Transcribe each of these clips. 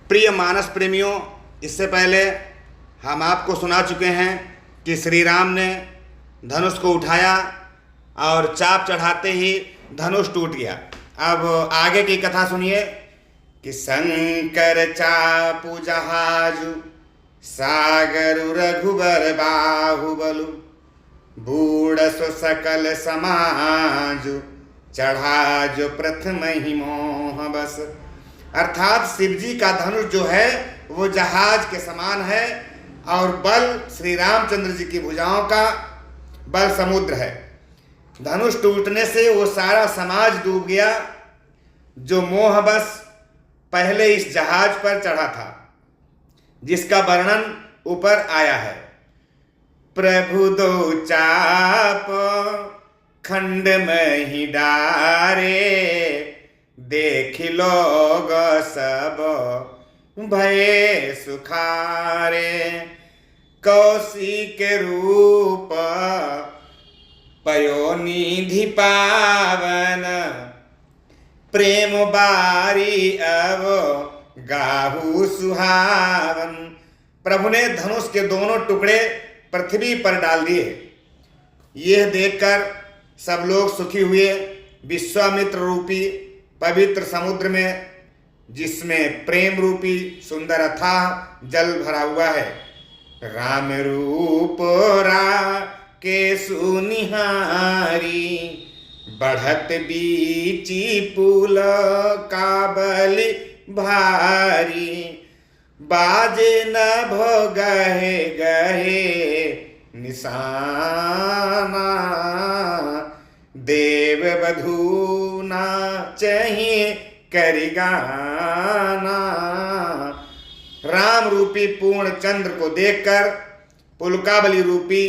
प्रिय मानस प्रेमियों, इससे पहले हम आपको सुना चुके हैं कि श्री राम ने धनुष को उठाया और चाप चढ़ाते ही धनुष टूट गया। अब आगे की कथा सुनिए कि शंकर चापु जहाजु सागरु रघुबर बाहुबलु बूढ़सु सकल समाजु चढ़ाजु प्रथम ही मोह बस। अर्थात शिव जी का धनुष जो है वो जहाज के समान है और बल श्री रामचंद्र जी की भुजाओं का बल समुद्र है। धनुष टूटने से वो सारा समाज डूब गया जो मोहबस पहले इस जहाज पर चढ़ा था, जिसका वर्णन ऊपर आया है। प्रभु दो चाप खंड में ही डारे देख लोग सब भये सुखारे। कौशिक रूप पयो निधि पावन प्रेम बारी अब गाहु सुहावन। प्रभु ने धनुष के दोनों टुकड़े पृथ्वी पर डाल दिए। यह देखकर सब लोग सुखी हुए। विश्वामित्र रूपी पवित्र समुद्र में, जिसमें प्रेम रूपी सुंदर अथाह जल भरा हुआ है, राम रूप रा के सुनिहारी बढ़त बीची पुल का बलि भारी। बाजे न भो गहे गहे निशाना देव बधू ना चाहिए करिगाना। राम रूपी पूर्ण चंद्र को देखकर पुलकाबली रूपी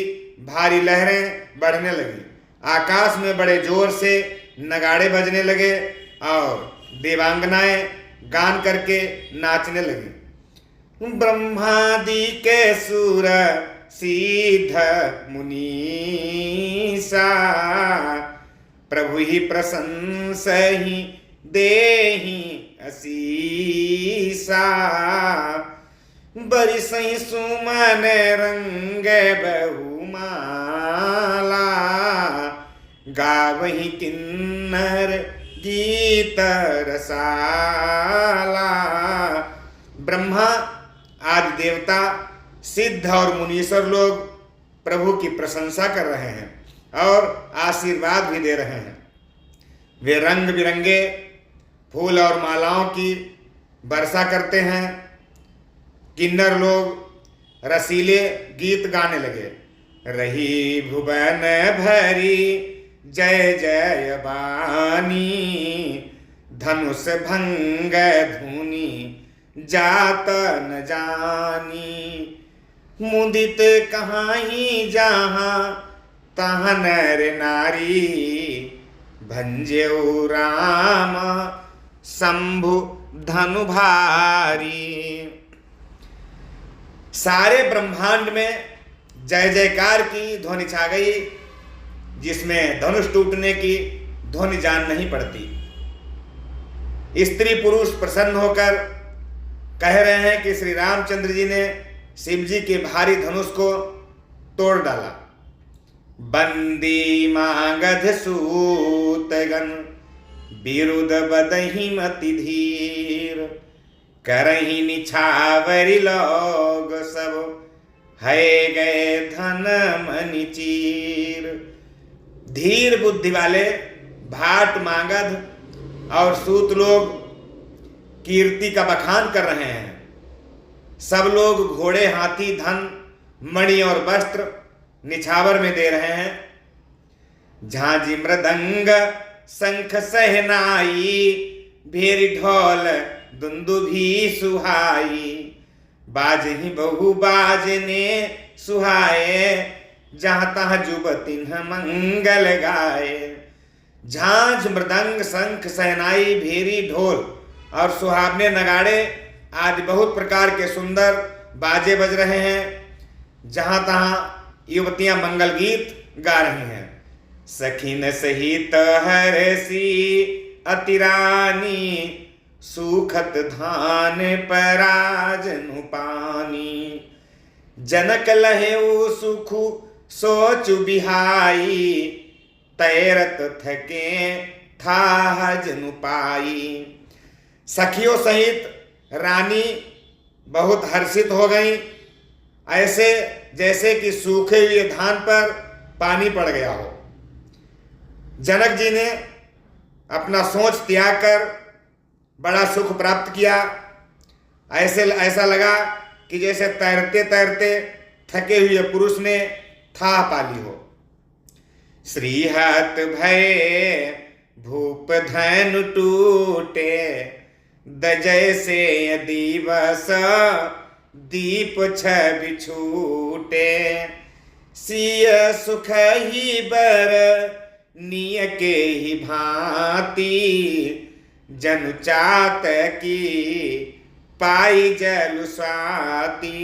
भारी लहरें बढ़ने लगी। आकाश में बड़े जोर से नगाड़े बजने लगे और देवांगनाएं गान करके नाचने लगी। ब्रह्मादि के सुर सिद्ध मुनीसा प्रभु ही प्रशंस ही देहि असीसा। बरिसहि सुमन रंग बहुमाला गावहि किन्नर गीत रसाला। ब्रह्मा आदि देवता, सिद्ध और मुनीश्वर लोग प्रभु की प्रशंसा कर रहे हैं और आशीर्वाद भी दे रहे हैं। वे रंग बिरंगे फूल और मालाओं की वर्षा करते हैं। किन्नर लोग रसीले गीत गाने लगे। रही भुवन भरी जय जय बानी धनुष भंग धुनी जात न जानी। मुदित कहाँ ही जहाँ तहाँ नर नारी भंजेउ राम शंभु धनु भारी। सारे ब्रह्मांड में जय जयकार की ध्वनि छा गई, जिसमें धनुष टूटने की ध्वनि जान नहीं पड़ती। स्त्री पुरुष प्रसन्न होकर कह रहे हैं कि श्री रामचंद्र जी ने शिव जी के भारी धनुष को तोड़ डाला। बंदी मागध सूतगन बिरुद बदहि मति धीर करहि निछावरी लोग सब है गए धन मनि चीर। धीर बुद्धि वाले भाट मागध और सूत लोग कीर्ति का बखान कर रहे हैं। सब लोग घोड़े हाथी धन मणि और वस्त्र निछावर में दे रहे हैं। झांझी मृदंग शंख सहनाई भेरी ढोल दुंदुभी सुहाई। बाजहि बहु बाजने सुहाए जहाँ तहाँ जुबतिन्ह मंगल गाए। झांझ मृदंग शंख सहनाई भेरी ढोल और सुहावने नगाड़े आदि बहुत प्रकार के सुंदर बाजे बज रहे हैं। जहाँ तहाँ युवतियां मंगल गीत गा रही हैं। सखीन सहित हरसी अतिरानी सूखत धान पराजनु पानी। जनक लहेऊ सुखु सोचु बिहाई, तैरत थके था जनु पाई। सखियों सहित रानी बहुत हर्षित हो गई, ऐसे जैसे कि सूखे हुए धान पर पानी पड़ गया हो। जनक जी ने अपना सोच त्याग कर बड़ा सुख प्राप्त किया। ऐसा लगा कि जैसे तैरते तैरते थके हुए पुरुष ने थाह पाली हो। श्रीहत भय भूप धनु टूटे, दजय से दिवस दीप छवि छूटे। सिय सुख ही बर निय के ही भांति, जनु चात की पाई जल स्वाति।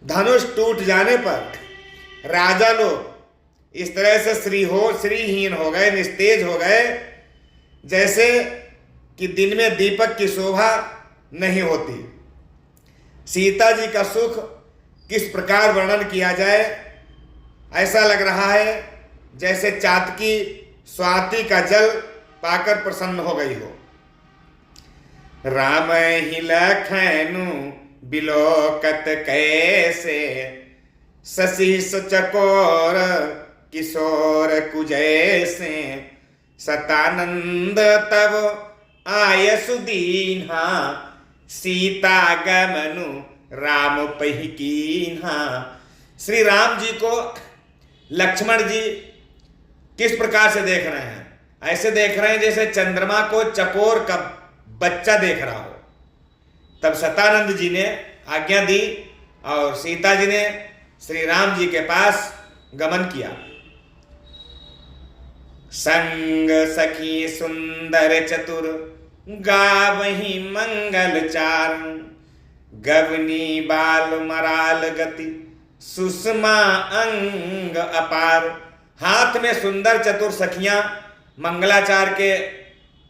धनुष टूट जाने पर राजा लोग इस तरह से श्रीहीन हो गए, निस्तेज हो गए, जैसे कि दिन में दीपक की शोभा नहीं होती। सीता जी का सुख किस प्रकार वर्णन किया जाए, ऐसा लग रहा है जैसे चातकी स्वाति का जल पाकर प्रसन्न हो गई हो। राम ही लखनु बिलोकत कैसे, शशि चकोर किशोर कुजैसे। सतानंद तब आय सुदीन्हा, सीता गमनु राम पहि कीन्हा। श्री राम जी को लक्ष्मण जी किस प्रकार से देख रहे हैं? ऐसे देख रहे हैं जैसे चंद्रमा को चकोर का बच्चा देख रहा हो। तब सतानंद जी ने आज्ञा दी और सीता जी ने श्री राम जी के पास गमन किया। संग सखी सुंदर चतुर गावही मंगल चार। गवनी बाल मराल गति सुषमा अंग अपार। हाथ में सुंदर चतुर सखियां मंगलाचार के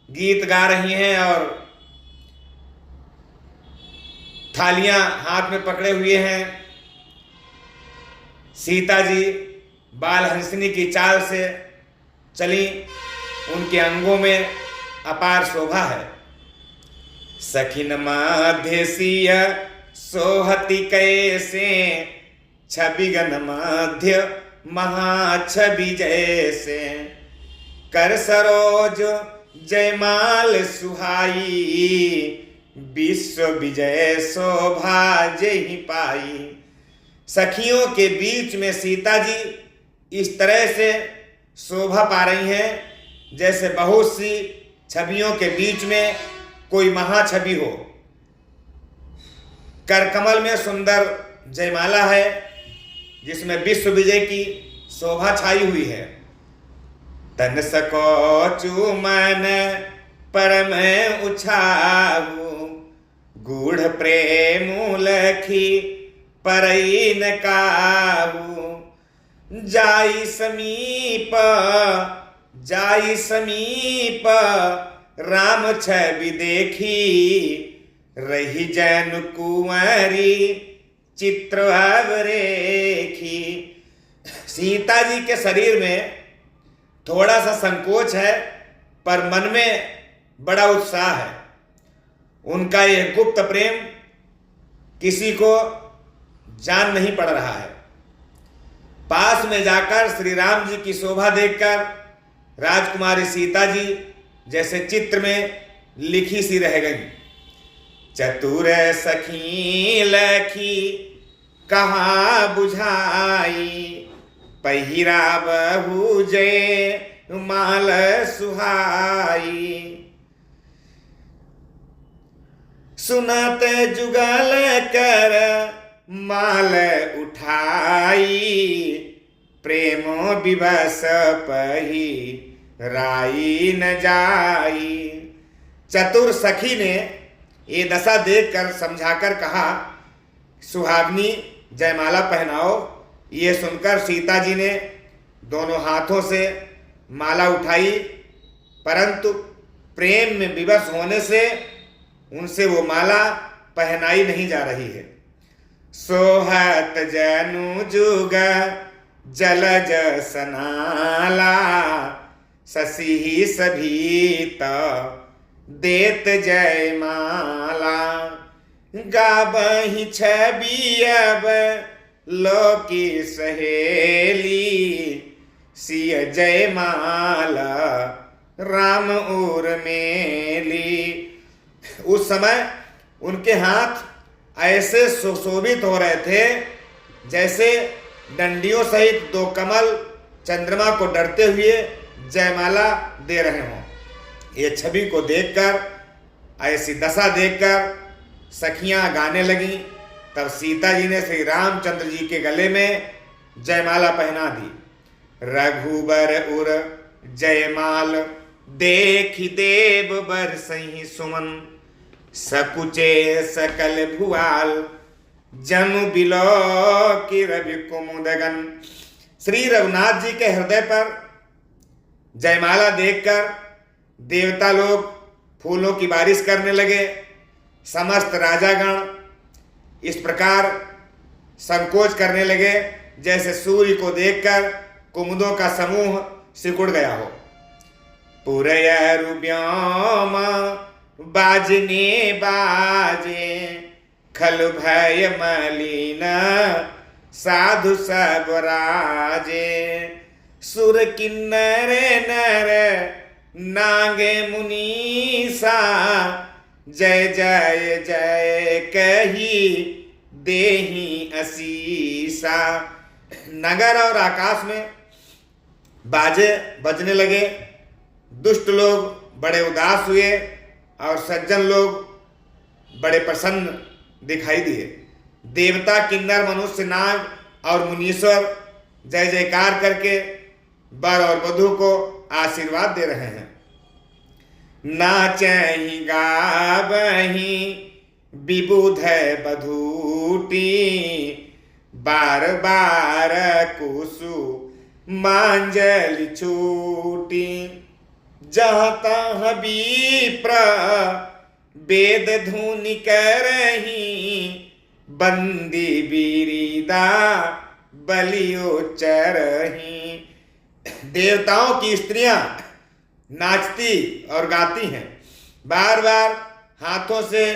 गीत गा रही हैं और थालियां हाथ में पकड़े हुए हैं। सीता जी बाल हंसनी की चाल से चली, उनके अंगों में अपार शोभा है। सखिन माध्य सिय सोहति कैसे, छबिगन माध्य महाछवि जैसे। कर सरोज जयमाल सुहाई, विश्व विजय शोभा जहि पाई। सखियों के बीच में सीता जी इस तरह से शोभा पा रही हैं जैसे बहुत सी छवियों के बीच में कोई महाछवि हो। करकमल में सुंदर जयमाला है जिसमें विश्व विजय की शोभा छाई हुई है। तन सकोचु मन परम उछाऊ, गूढ़ प्रेम लखी परई न काऊ। जाई समीप राम छवि देखी, रही जन कुंवरी चित्र रेखी। सीता जी के शरीर में थोड़ा सा संकोच है पर मन में बड़ा उत्साह है। उनका यह गुप्त प्रेम किसी को जान नहीं पड़ रहा है। पास में जाकर श्री राम जी की शोभा देखकर राजकुमारी सीता जी जैसे चित्र में लिखी सी रह गई। चतुर सखी लखी कहा बुझाई, पहिरा बहु जय माल सुहाई। सुनत जुगल कर माल उठाई, प्रेमो विवश पही राई न जाई। चतुर सखी ने ये दशा देखकर समझाकर कहा, सुहागनी जयमाला पहनाओ। ये सुनकर सीता जी ने दोनों हाथों से माला उठाई, परंतु प्रेम में विवश होने से उनसे वो माला पहनाई नहीं जा रही है। सोहत जनु जुग जलज सनाला, ससी सभीत देत जय माला। गाबहि छवि अब लोकी सहेली, सिय जय माला राम उर्मिली। उस समय उनके हाथ ऐसे सुशोभित हो रहे थे जैसे डंडियों सहित दो कमल चंद्रमा को डरते हुए जयमाला दे रहे हों। ये छवि को देखकर, ऐसी दशा देखकर सखियां गाने लगीं। तब सीता जी ने श्री रामचंद्र जी के गले में जयमाला पहना दी। रघुबर उर जयमाल देखि देव बरसहि सुमन, सकुचे सकल भुआल जनु बिलो की रवि कुमुदगन। श्री रघुनाथ जी के हृदय पर जयमाला देखकर देवता लोग फूलों की बारिश करने लगे। समस्त राजागण इस प्रकार संकोच करने लगे जैसे सूर्य को देखकर कुमुदों का समूह सिकुड़ गया हो। पुरयरु व्योम बाजने बाजे, खल भय मलिन साधु सब राजे। सुर किन्नर नर नागे मुनीसा, जय जय जय कही देही असीसा। नगर और आकाश में बाजे बजने लगे। दुष्ट लोग बड़े उदास हुए और सज्जन लोग बड़े प्रसन्न दिखाई दिए। देवता, किन्नर, मनुष्य, नाग और मुनीश्वर जय जयकार करके वर और वधू को आशीर्वाद दे रहे हैं। नाचहि गावहि विबुध बधूटी, बार बार कुसु मांजलि छूटी। जहाँ तहाँ विप्र वेद धुनि करहि, बंदी बिरिदा बलियो चरहि। देवताओं की स्त्रियां नाचती और गाती हैं, बार बार हाथों से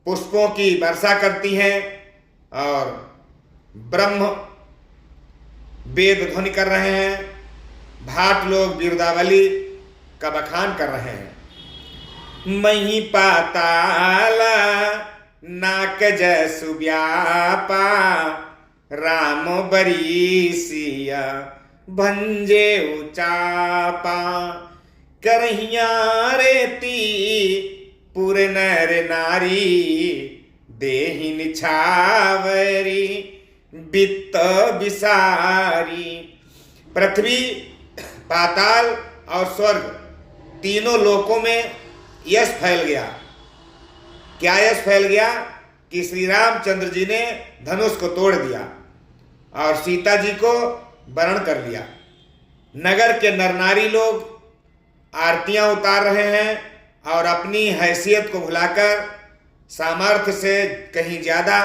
पुष्पों की वर्षा करती हैं और ब्रह्म वेद ध्वनि कर रहे हैं। भाट लोग बिरुदावली का बखान कर रहे हैं। मही पाताला नाक जसु व्यापा, राम बरीसिया भंजे उचापा। करहिया रेती पुर नर नारी, देहि निछावरी वित्त विसारी। पृथ्वी, पाताल और स्वर्ग तीनों लोकों में यश फैल गया। क्या यश फैल गया कि श्री रामचंद्र जी ने धनुष को तोड़ दिया और सीता जी को वरण कर लिया। नगर के नर नारी लोग आरतियां उतार रहे हैं और अपनी हैसियत को भुलाकर सामर्थ्य से कहीं ज्यादा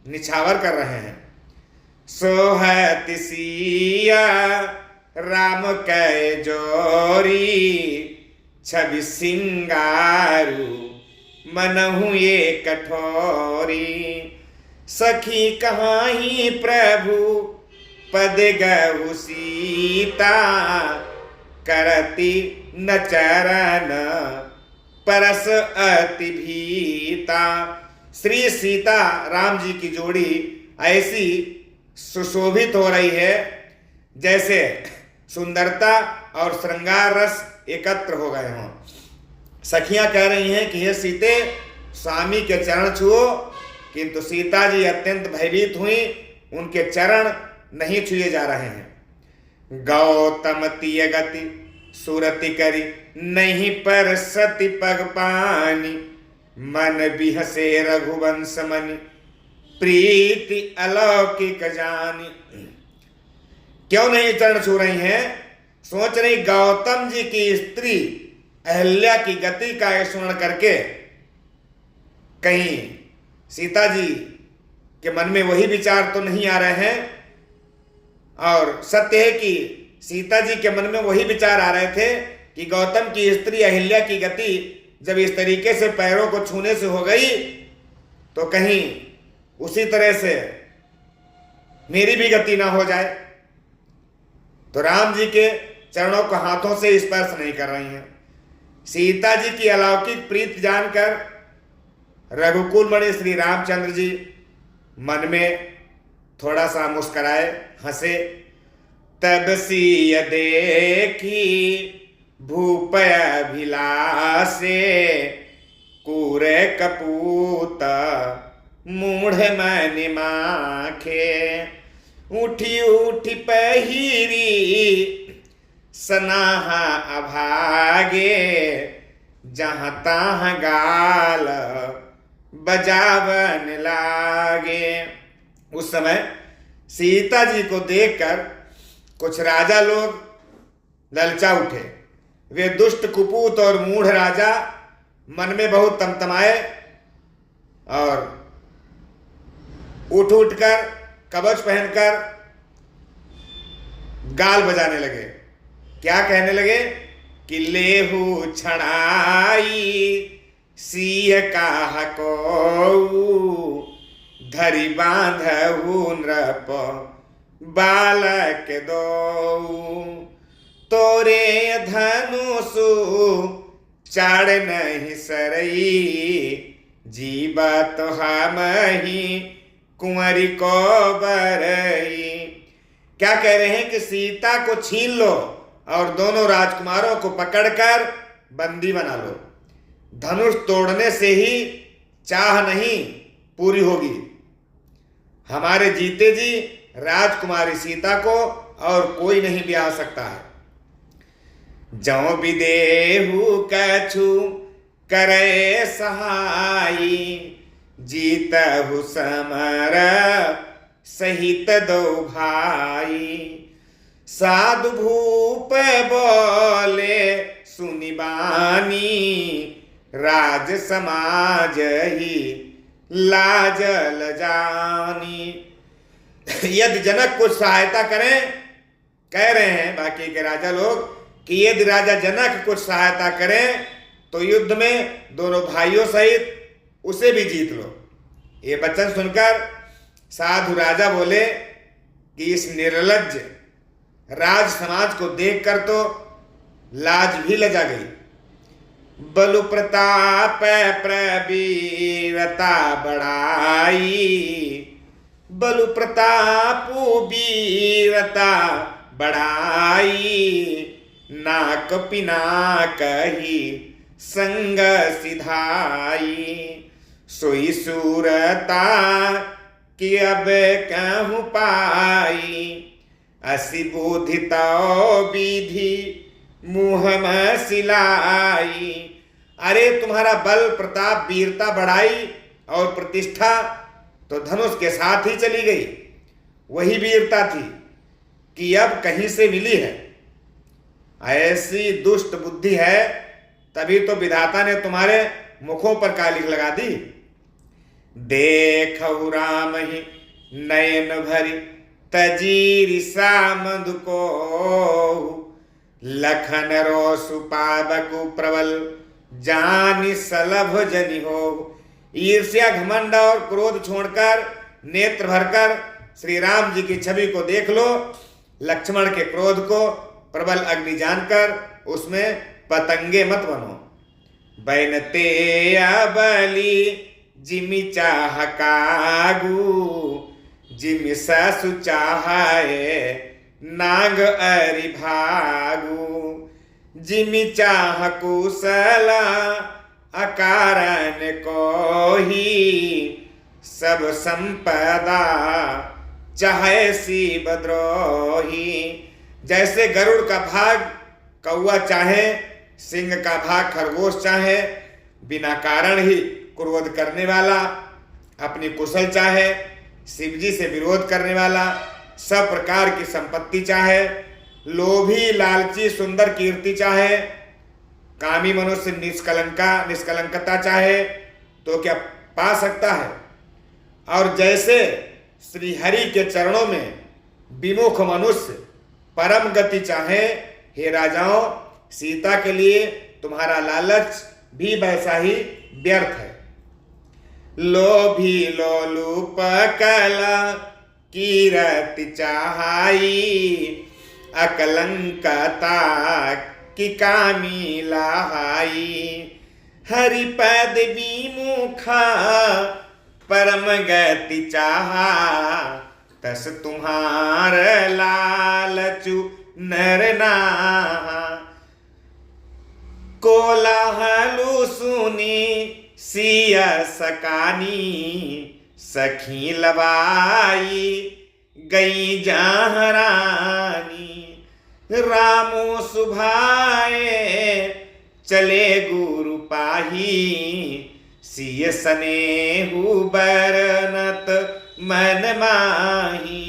निछावर कर रहे हैं। सोहत सिया राम कै जोरी, छवि सिंगारू मनहु ये कठोरी। सखी कहाही प्रभु पद गहु सीता, करती न चरण परस अति भीता। श्री सीता राम जी की जोड़ी ऐसी सुशोभित हो रही है जैसे सुंदरता और श्रृंगार रस एकत्र हो गए हों। सखियां कह रही हैं कि हे सीते, स्वामी के चरण छुओ, किंतु सीता जी अत्यंत भयभीत हुई, उनके चरण नहीं छुए जा रहे हैं। गौतम तिय गति सुरति करी, नहीं पर सति पग पानी। मन बिहसे रघुवंश मनि, प्रीति अलौकिक जानी। क्यों नहीं चरण छू रही हैं? सोच रही गौतम जी की स्त्री अहल्या की गति का स्मरण करके कहीं सीता जी के मन में वही विचार तो नहीं आ रहे हैं। और सत्य है कि सीता जी के मन में वही विचार आ रहे थे कि गौतम की स्त्री अहिल्या की गति जब इस तरीके से पैरों को छूने से हो गई तो कहीं उसी तरह से मेरी भी गति ना हो जाए। तो राम जी के चरणों को हाथों से स्पर्श नहीं कर रही हैं। सीता जी की अलौकिक प्रीति जानकर रघुकुल मणि श्री रामचंद्र जी मन में थोड़ा सा मुस्कराए, हंसे। तब सिय देखी भूप अभिलाषे कूर कपूत मूढ़ मन माखे उठी उठी पहिरी सनाहा अभागे जहाँ तहाँ गाल बजावन लागे। उस समय सीता जी को देखकर कुछ राजा लोग ललचा उठे। वे दुष्ट कुपूत और मूढ़ राजा मन में बहुत तमतमाए और उठ उठकर कवच पहनकर गाल बजाने लगे। क्या कहने लगे कि लेहू छड़ाई सिय काह को धरि बांधहु नृप बालक दो तोरे धनुषु चाड़ नहीं सरई जीवत हमहि कुंवरी को बरई। क्या कह रहे हैं कि सीता को छीन लो और दोनों राजकुमारों को पकड़कर बंदी बना लो। धनुष तोड़ने से ही चाह नहीं पूरी होगी। हमारे जीते जी राजकुमारी सीता को और कोई नहीं ब्याह सकता है। जौ विदेहु कछु करे सहाई जीतहु समर सहित दो भाई। साधु भूप बोले सुनिबानी राज समाज ही लाजल जानी। यदि जनक कुछ सहायता करें, कह रहे हैं बाकी के राजा लोग कि यदि राजा जनक कुछ सहायता करें तो युद्ध में दोनों भाइयों सहित उसे भी जीत लो। ये वचन सुनकर साधु राजा बोले कि इस निर्लज्ज राज समाज को देखकर तो लाज भी लजा गई। बलु प्रताप प्रवीरता बढ़ाई बलु प्रताप वीरता बढ़ाई नाक पिनाक ही संग सिधाई। सोई सूरता कि अब कहूँ पाई असी बुद्धि तो विधि मुँह में सिलाई। अरे तुम्हारा बल प्रताप वीरता बढ़ाई और प्रतिष्ठा तो धनुष के साथ ही चली गई। वही वीरता थी कि अब कहीं से मिली है। ऐसी दुष्ट बुद्धि है तभी तो विधाता ने तुम्हारे मुखों पर कालिख लगा दी। देखौ राम ही नयन भरी तजीरी सामंद को लखन रो सुपाबकु प्रबल जानि सलभ जनि हो। ईर्ष्या घमंड और क्रोध छोड़कर नेत्र भरकर श्री राम जी की छवि को देख लो। लक्ष्मण के क्रोध को प्रबल अग्नि जानकर उसमें पतंगे मत बनो। बैनते बलि जिमि चाह कागू जिमि ससु चाहे नाग अरि भागू। जिमि चाह कुशला अकारण को ही सब संपदा चाहे सी बद्रोही। जैसे गरुड़ का भाग कौवा चाहे, सिंह का भाग खरगोश चाहे, बिना कारण ही क्रोध करने वाला, अपनी कुशल चाहे, शिवजी से विरोध करने वाला, सब प्रकार की संपत्ति चाहे, लोभी लालची सुंदर कीर्ति चाहे, कामी मनुष्य निष्कलंकता चाहे, तो क्या पा सकता है। और जैसे श्री हरि के चरणों में विमुख मनुष्य परम गति चाहे, हे राजाओं, सीता के लिए तुम्हारा लालच भी वैसा ही व्यर्थ है। लोभी लोलुप कला कीरति चाहाई, अकलंकता की कामी लाहाई। हरिपद विमुखा परम गति चाहा, तस तुम्हार लालचु नर नाहा। कोलाहलु सुनी सिया सकानी, सखी लबाई गई जहरानी। रामो सुभाए चले गुरु पाही, सिय सनेहु बरनत मन माही।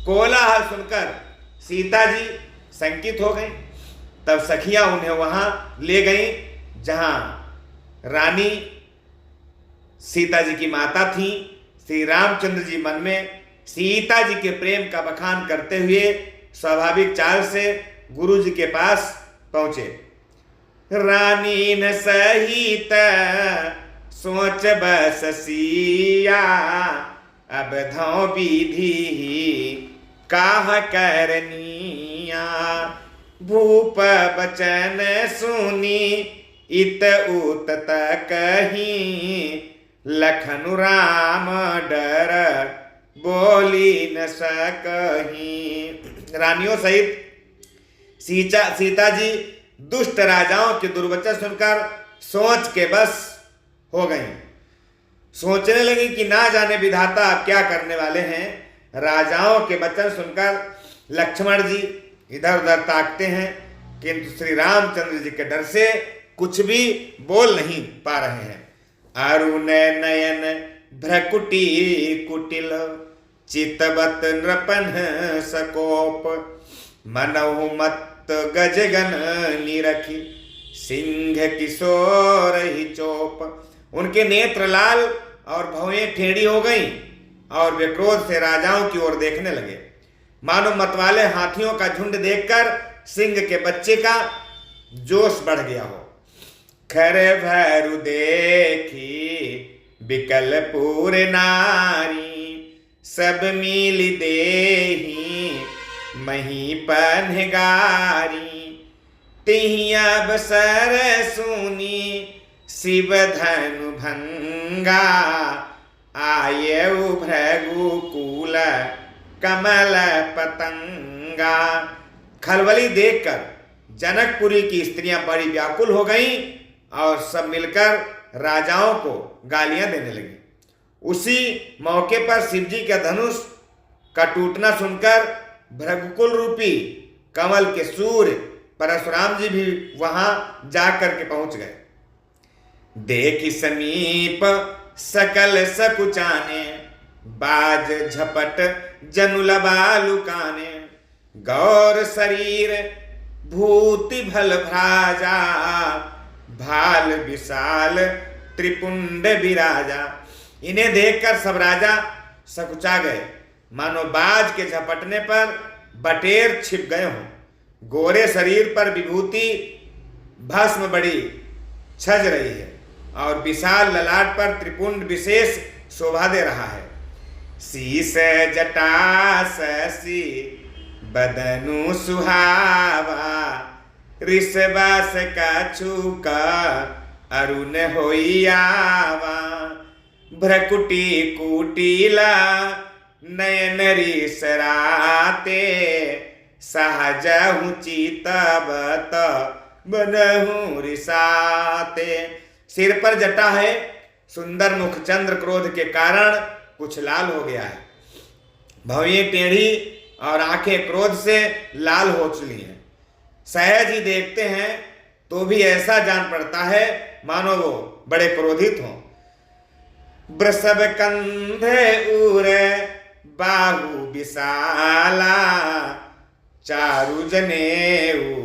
कोलाहल सुनकर सीता जी शंकित हो गई। तब सखियां उन्हें वहां ले गई जहां रानी सीता जी की माता थी। श्री रामचंद्र जी मन में सीता जी के प्रेम का बखान करते हुए स्वाभाविक चाल से गुरु जी के पास पहुंचे। रानी न सहित सोच बस सिया, अब धौ विधि काह करनिया। भूप बचन सुनी इत उत कहीं, लखनु राम डर बोली न सकहीं। रानियों सहित सीता जी दुष्ट राजाओं के दुर्वचन सुनकर सोच के बस हो गई। सोचने लगी कि ना जाने विधाता अब क्या करने वाले हैं। राजाओं के वचन सुनकर लक्ष्मण जी इधर उधर ताकते हैं, किंतु श्री रामचंद्र जी के डर से कुछ भी बोल नहीं पा रहे हैं। अरुण नयन भ्रकुटी कुटिल, चितवत नृपन सकोप। मनहु मत गजगन निरखी, सिंह किशोर ही चोप। उनके नेत्र लाल और भौएं टेढ़ी हो गईं और वे क्रोध से राजाओं की ओर देखने लगे, मानो मतवाले हाथियों का झुंड देखकर सिंह के बच्चे का जोश बढ़ गया हो। खरे भैरु देखी बिकल पूर नारी, सब मिल देही मही पनगारी। तिहिया बसर सुनी शिव धनु भंगा, आये भृगुकुल कमल पतंगा। खलबली देखकर जनकपुरी की स्त्रियां बड़ी व्याकुल हो गईं और सब मिलकर राजाओं को गालियां देने लगी। उसी मौके पर शिवजी का धनुष का टूटना सुनकर भृगुकुल रूपी कमल के सूर्य परशुराम जी भी वहां जाकर के पहुंच गए। देखी समीप सकल सकुचाने, बाज झपट जनुलबा लुकाने। गौर शरीर भूति भल भ्राजा, भाल विशाल त्रिपुंड विराजा। इन्हें देखकर सब राजा सकुचा गए, मानो बाज के झपटने पर बटेर छिप गए हों। गोरे शरीर पर विभूति भस्म बड़ी छज रही है और विशाल ललाट पर त्रिपुंड विशेष शोभा दे रहा है। शीस जटा शशि बदनु सुहावा, ऋषबास का छूका अरुण होइयावा। भ्रकुटी कुटीला नयन रिसराते, सहजहु चितवत बनहु रिसाते। सिर पर जटा है, सुंदर मुख चंद्र क्रोध के कारण कुछ लाल हो गया है। भौएं टेढ़ी और आंखें क्रोध से लाल हो चुकी हैं। सहज ही देखते हैं तो भी ऐसा जान पड़ता है मानो वो बड़े क्रोधित हों। वृषभ कंधे उरे बाहु विशाला, चारु जनेऊ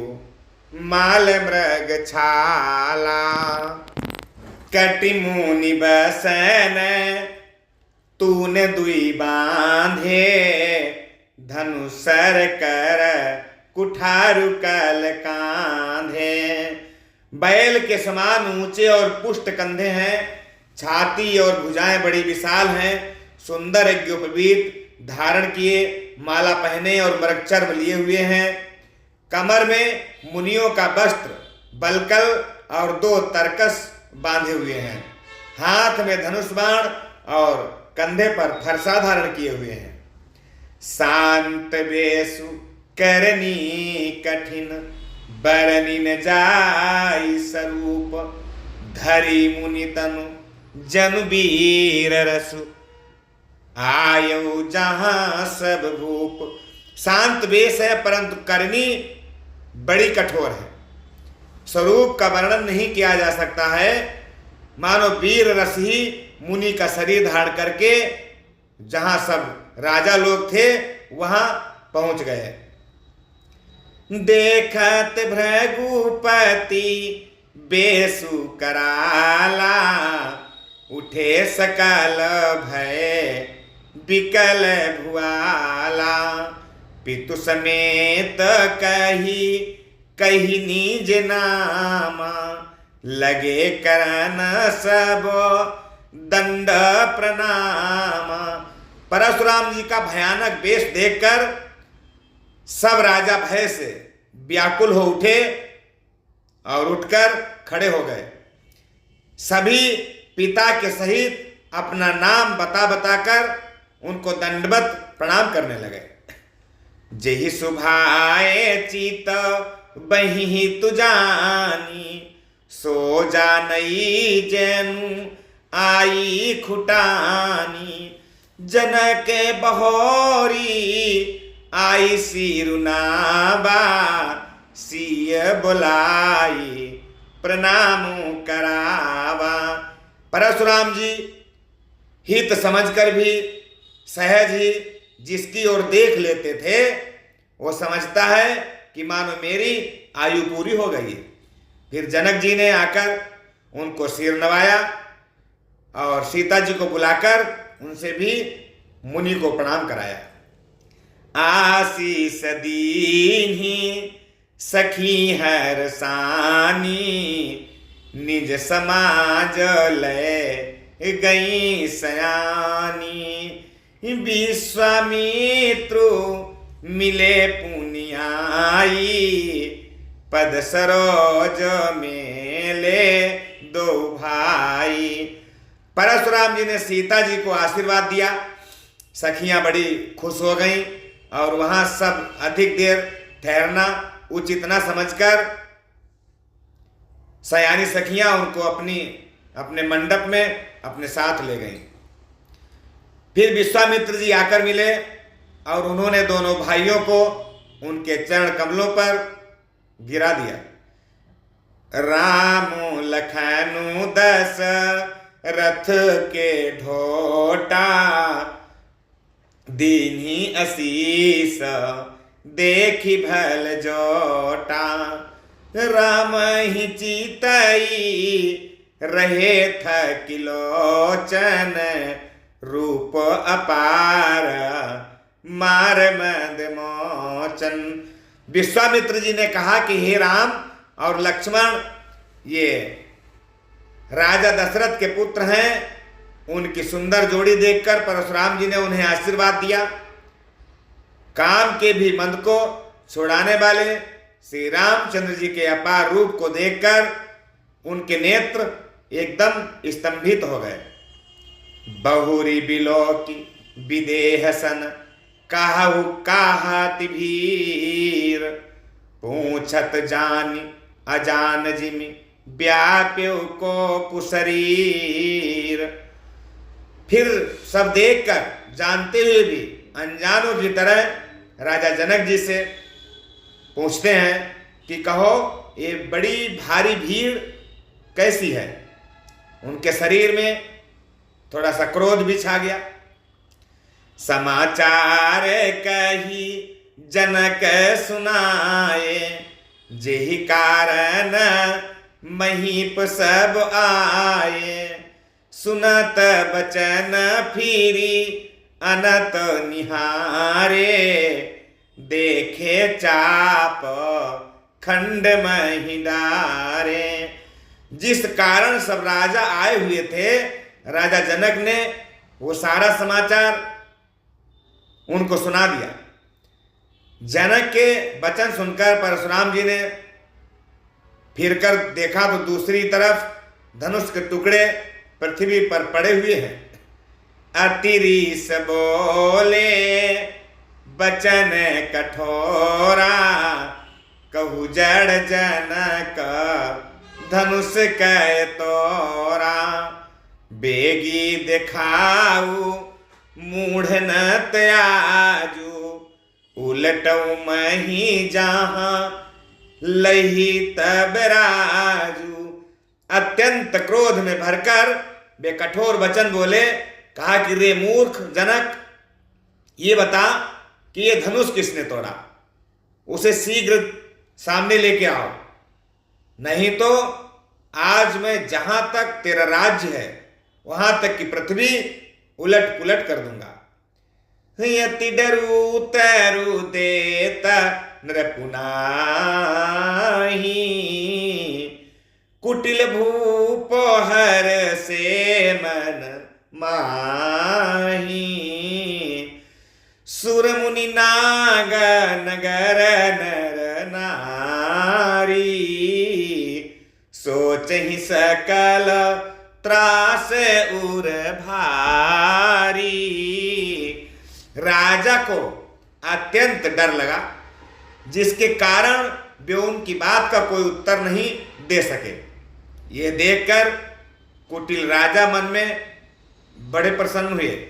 माल मृग छाला। कटि मुनि बसन तूने दुई बांधे, धनुषर कर कुठारु कल कांधे। बैल के समान ऊंचे और पुष्ट कंधे हैं, छाती और भुजाएं बड़ी विशाल हैं, सुंदर यज्ञोपवीत धारण किए, माला पहने और मृगचर्म लिए हुए हैं। कमर में मुनियों का वस्त्र बलकल और 2 तरकस बांधे हुए हैं, हाथ में धनुष बाण और कंधे पर फरसा धारण किए हुए हैं। शांत बेसु करनी कठिन, बरनी न जाई स्वरूप, धरी मुनि तनु जनु वीर रसु, आयु जहां सब भूप। शांत वेश है परंतु करनी बड़ी कठोर है, स्वरूप का वर्णन नहीं किया जा सकता है। मानो वीर रस ही मुनि का शरीर धारण करके जहां सब राजा लोग थे वहां पहुंच गए। देखत भृगुपति बेसु कराला, उठे सकल भय बिकल भुआला। पितु समेत कही कही निज नामा, लगे करन सब दंड प्रणामा। परशुराम जी का भयानक वेश देखकर सब राजा भय से व्याकुल हो उठे और उठकर खड़े हो गए। सभी पिता के सहित अपना नाम बता बताकर उनको दंडवत प्रणाम करने लगे। जेहि सुभाए चित बही तु जानी, सो जानई जैनु आई खुटानी। जनक बहोरी आई सिरुनाबा, सिय बुलाई प्रणाम करावा। परशुराम जी हित समझकर भी सहज ही जिसकी ओर देख लेते थे वो समझता है कि मानो मेरी आयु पूरी हो गई। फिर जनक जी ने आकर उनको सिर नवाया और सीता जी को बुलाकर उनसे भी मुनि को प्रणाम कराया। आशीष दीन्ही सखी हरसानी, निज समाज लय गई सयानी। विश्वामित्र मिले पुनियाई, पद सरोज मेले 2 भाई। परशुराम जी ने सीता जी को आशीर्वाद दिया, सखियां बड़ी खुश हो गईं और वहां सब अधिक देर ठहरना उचित न समझकर सयानी सखियां उनको अपने मंडप में अपने साथ ले गईं। फिर विश्वामित्र जी आकर मिले और उन्होंने दोनों भाइयों को उनके चरण कमलों पर गिरा दिया। राम लखनु दस रथ के ढोटा, दीन्ही असीस देखी भल जोटा। राम ही चितई रहे थ किलोचन, रूप अपार मार मद मोचन। विश्वामित्र जी ने कहा कि हे राम और लक्ष्मण, ये राजा दशरथ के पुत्र हैं। उनकी सुंदर जोड़ी देखकर परशुराम जी ने उन्हें आशीर्वाद दिया। काम के भी मंद को छुड़ाने वाले श्री रामचंद्र जी के अपार रूप को देखकर उनके नेत्र एकदम स्तंभित हो गए। बहुरी बिलोकी विदेह सन, काहु काहति भीर। पूछत जानि अजान जिमि, व्याप्यो को पुशरीर। फिर सब देखकर जानते हुए भी अनजानों की तरह राजा जनक जी से पूछते हैं कि कहो ये बड़ी भारी भीड़ कैसी है। उनके शरीर में थोड़ा सा क्रोध भी छा गया। समाचार कही जनक सुनाए, जेहि कारण महीप सब आए, सुनत बचन फिरी अनत निहारे, देखे चाप खंड मही डारे। जिस कारण सब राजा आए हुए थे, राजा जनक ने वो सारा समाचार उनको सुना दिया। जनक के वचन सुनकर परशुराम जी ने फिरकर देखा तो दूसरी तरफ धनुष के टुकड़े पृथ्वी पर पड़े हुए हैं। अतिरीस बोले बचन कठोरा, कहु जड़ जनक धनुष कै तोरा। बेगी दिखाऊ मूढ़ न त्याजू, उलटऊ मही जहां लही तब राजू। अत्यंत क्रोध में भरकर वे कठोर वचन बोले। कहा कि रे मूर्ख जनक, ये बता कि ये धनुष किसने तोड़ा, उसे शीघ्र सामने लेके आओ, नहीं तो आज मैं जहां तक तेरा राज्य है वहां तक की पृथ्वी उलट पुलट कर दूंगा। यति डरू तैरू देता नृपुनाही, कुटिल भूप हर से मन माही। सुर मुनि नाग नगर नर नारी, सोच ही सकल त्रास उर भारी। राजा को अत्यंत डर लगा, जिसके कारण वे उनकी बात का कोई उत्तर नहीं दे सके। ये देखकर कुटिल राजा मन में बड़े प्रसन्न हुए।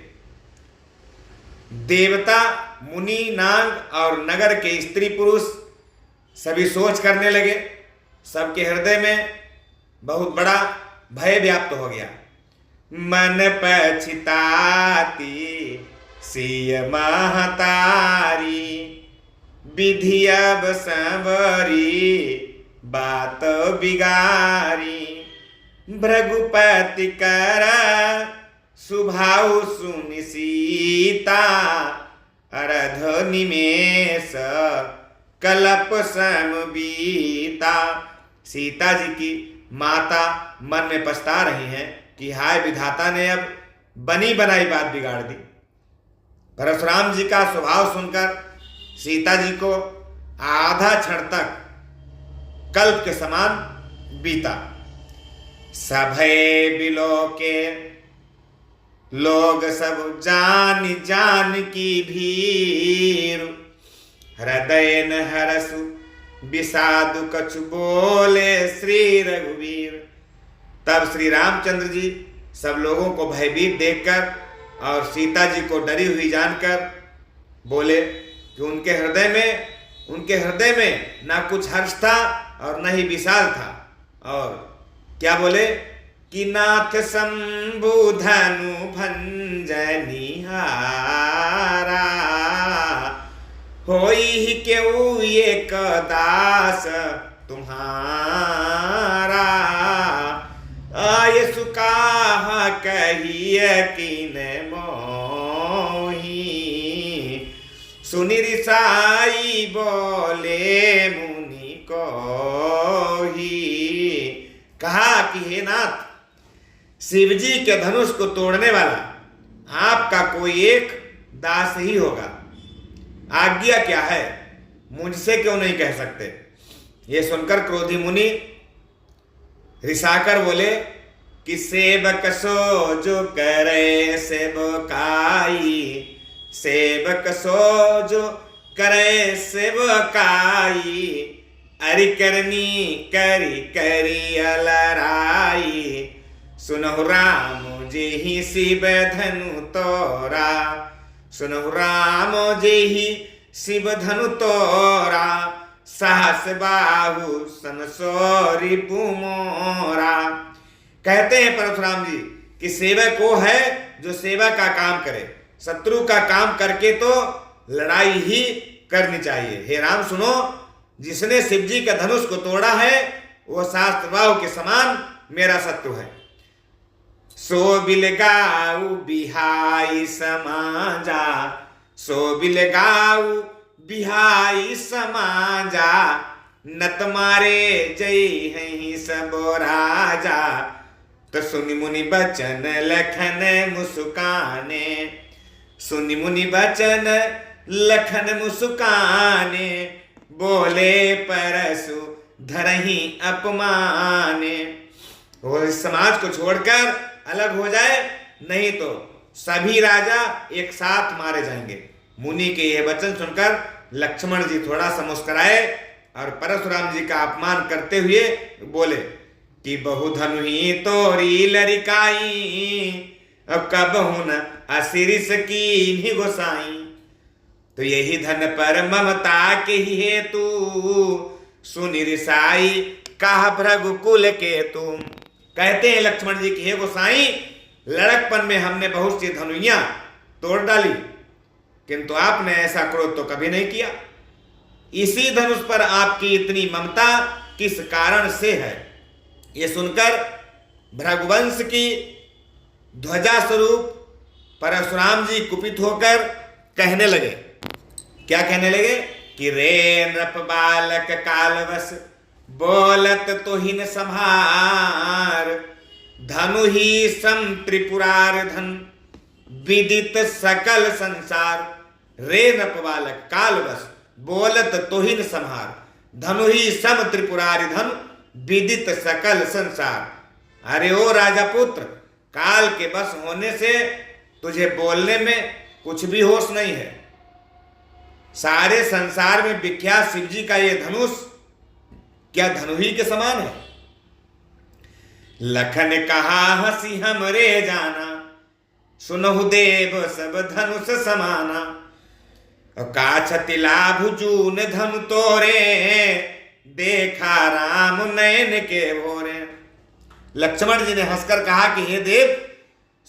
देवता, मुनि, नाग और नगर के स्त्री पुरुष सभी सोच करने लगे। सबके हृदय में बहुत बड़ा भय व्याप्त हो गया। मन पछताती सिय महतारी, विधि अब संवरी बात बिगारी। भृगुपति कर सुभाउ सुनि सीता, अरध निमेष कलप सम बीता। सीता जी की माता मन में पछता रही हैं कि हाय विधाता ने अब बनी बनाई बात बिगाड़ दी। परशुराम जी का स्वभाव सुनकर सीता जी को आधा क्षण तक कल्प के समान बीता। सभय बिलो के लोग सब जान जान की भीर, हृदय न हरसु विषादु कछु बोले श्री रघुवीर। तब श्री रामचंद्र जी सब लोगों को भयभीत देखकर और सीता जी को डरी हुई जानकर बोले कि उनके हृदय में ना कुछ हर्ष था और न ही विषाद था। और क्या बोले कि नाथ शंभु धनु भंजनिहारा, होई ही केऊ एक दास तुम्हारा। आय सुकाह कहिए किन मोही, सुनि रिसाई बोले मुनि को ही। कहा कि हे नाथ, शिवजी के धनुष को तोड़ने वाला आपका कोई एक दास ही होगा। आज्ञा क्या है, मुझसे क्यों नहीं कह सकते। ये सुनकर क्रोधी मुनि रिसाकर बोले कि सेवक सो जो करे सेवकाई, सेवक सो जो करे सेवकाई। अरि करनी करी करी अलराई, सुनहु राम जी ही शिव धनु तोरा, सुनहु राम जी ही शिव धनु तोरा। साहस बाहु सनसोरी पुमोरा। कहते हैं परशुराम जी कि सेवक वो है जो सेवा का काम करे, शत्रु का काम करके तो लड़ाई ही करनी चाहिए। हे राम सुनो, जिसने शिवजी का धनुष को तोड़ा है वो सहस्त्रबाहु के समान मेरा शत्रु है। सो बिलगाऊ बिहाई समाजा, सो बिलगाऊ बिहाई समाजा, नत मारे जय हैं सब राजा। तो सुनि मुनि बचन लखन मुस्काने, सुनि मुनि बचन लखन मुस्काने, बोले परसु धरहि अपमाने। वो इस समाज को छोड़कर अलग हो जाए, नहीं तो सभी राजा एक साथ मारे जाएंगे। मुनि के यह वचन सुनकर लक्ष्मण जी थोड़ा सा मुस्कुराए और परशुराम जी का अपमान करते हुए बोले कि बहु धनु ही तोरी लरिकाई, अब कबहु न असिरिस कीन्हि गोसाई। तो यही धन पर ममता के ही हेतु, सुनि रिसाई कहा भृगुकुल के तुम। कहते हैं लक्ष्मण जी की हे गोसाई, लड़कपन में हमने बहुत सी धनुइयां तोड़ डाली, किंतु आपने ऐसा क्रोध तो कभी नहीं किया। इसी धनुष पर आपकी इतनी ममता किस कारण से है? ये सुनकर भृगुवंश की ध्वजा स्वरूप परशुराम जी कुपित होकर कहने लगे। क्या कहने लगे कि रे नृप बालक कालवश, बोलत तो हिन संहार, धनु ही सम त्रिपुरार धन, विदित सकल संसार। रे नृप बालक कालवश, बोलत तो हिन संहार, धनु ही सम त्रिपुरारि धन, विदित सकल संसार। अरे ओ राजा पुत्र, काल के बस होने से तुझे बोलने में कुछ भी होश नहीं है। सारे संसार में विख्यात शिव जी का ये धनुष क्या धनु ही के समान है? लखन कहा हंसी हमरे जाना, सुनहु देव सब धनुष समाना। काछति लाभ जून धनु तोरे, देखा राम नयन के भोरे। लक्ष्मण जी ने हंसकर कहा कि हे देव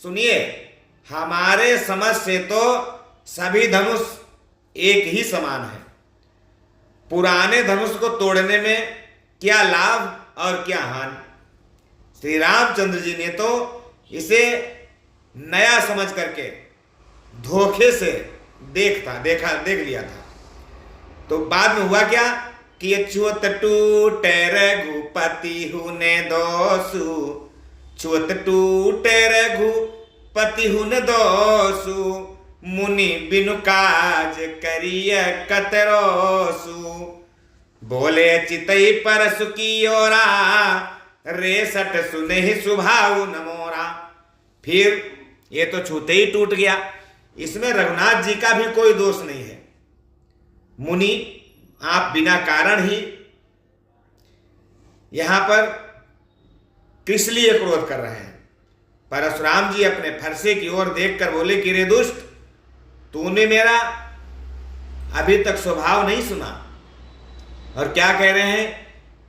सुनिए, हमारे समझ से तो सभी धनुष एक ही समान है। पुराने धनुष को तोड़ने में क्या लाभ और क्या हानि? श्री रामचंद्र जी ने तो इसे नया समझ करके धोखे से देख लिया था। तो बाद में हुआ क्या कि अछुत टूटे रघुपति हुने दोसु, छुत टूटे रघुपति हुन दोसु, मुनि बिनु काज करिय कतरोसु। बोले चितई परसु की ओरा, रेसठ सुने ही सुभाऊ न मोरा। फिर ये तो छूते ही टूट गया, इसमें रघुनाथ जी का भी कोई दोष नहीं है। मुनि आप बिना कारण ही यहां पर किस लिए क्रोध कर रहे हैं? परशुराम जी अपने फरसे की ओर देखकर बोले कि रे दुष्ट, तूने मेरा अभी तक स्वभाव नहीं सुना। और क्या कह रहे हैं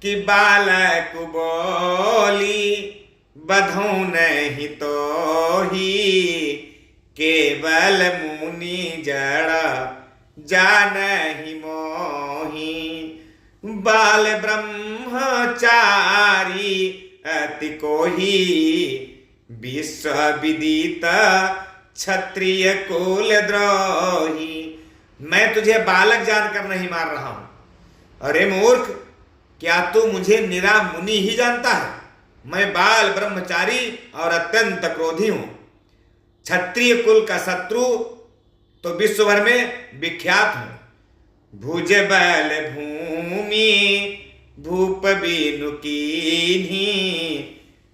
कि बालक बोली बधौ नहीं तो ही, केवल मुनि जड़ जानहि मोही। बाल ब्रह्मचारी अति कोही, विश्व विदित क्षत्रिय कुल द्रोही। मैं तुझे बालक जानकर नहीं मार रहा हूं। अरे मूर्ख, क्या तू मुझे निरा मुनि ही जानता है? मैं बाल ब्रह्मचारी और अत्यंत क्रोधी हूं। क्षत्रिय कुल का शत्रु तो विश्व भर में विख्यात हूं। भुज बल भूमि भूप बिनु कीन्ही,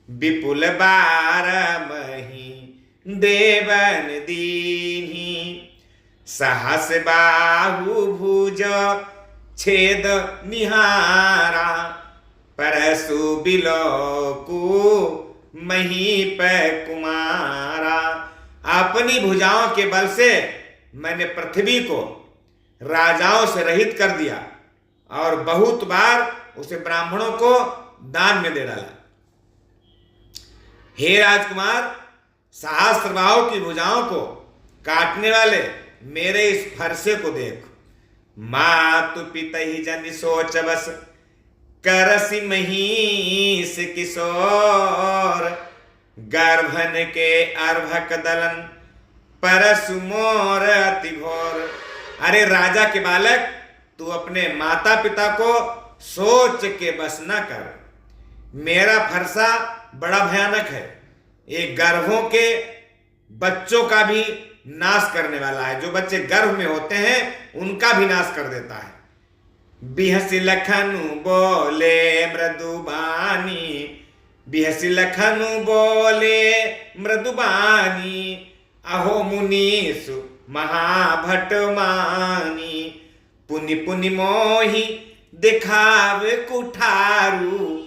विपुल बारमही देवन दीन्ही। सहस बाहु भुज छेद निहारा, परसु बिलोकु महीप कुमारा। अपनी भुजाओं के बल से मैंने पृथ्वी को राजाओं से रहित कर दिया और बहुत बार उसे ब्राह्मणों को दान में दे डाला। हे राजकुमार, सहस्त्रबाहु की भुजाओं को काटने वाले मेरे इस फरसे को देख। मातु पिता ही जन सोच बस, करसी महीस किशोर, गर्भन के अर्भक दलन, परसु मोर अति घोर। अरे राजा के बालक, तू अपने माता पिता को सोच के बस न कर, मेरा फरसा बड़ा भयानक है। एक गर्भों के बच्चों का भी नाश करने वाला है। जो बच्चे गर्भ में होते हैं उनका भी नाश कर देता है। बिहसी लखनु बोले मृदुबानी, बिहसी लखनु बोले मृदुबानी, अहो मुनीसु महाभट मानी, पुनि पुनि मोहि दिखावे कुठारू,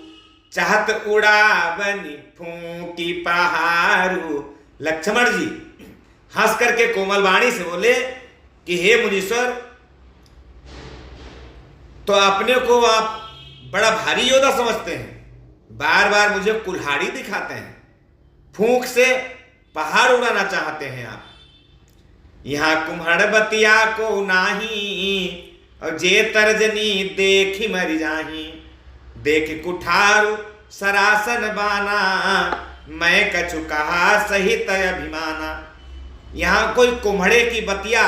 चाहत उड़ावनी फूंकी पहारू। लक्ष्मण जी हंस करके कोमल वाणी से बोले कि हे मुनीश्वर, तो अपने को आप बड़ा भारी योद्धा समझते हैं, बार बार मुझे कुल्हाड़ी दिखाते हैं, फूंक से पहाड़ उड़ाना चाहते हैं आप। यहाँ कुम्हड़ बतिया को नाही, और जे तर्जनी देखी मरी जाही, देख कुठारू सरासन बाना, मैं कछु कहा सहित अभिमाना। यहाँ कोई कुम्हड़े की बतिया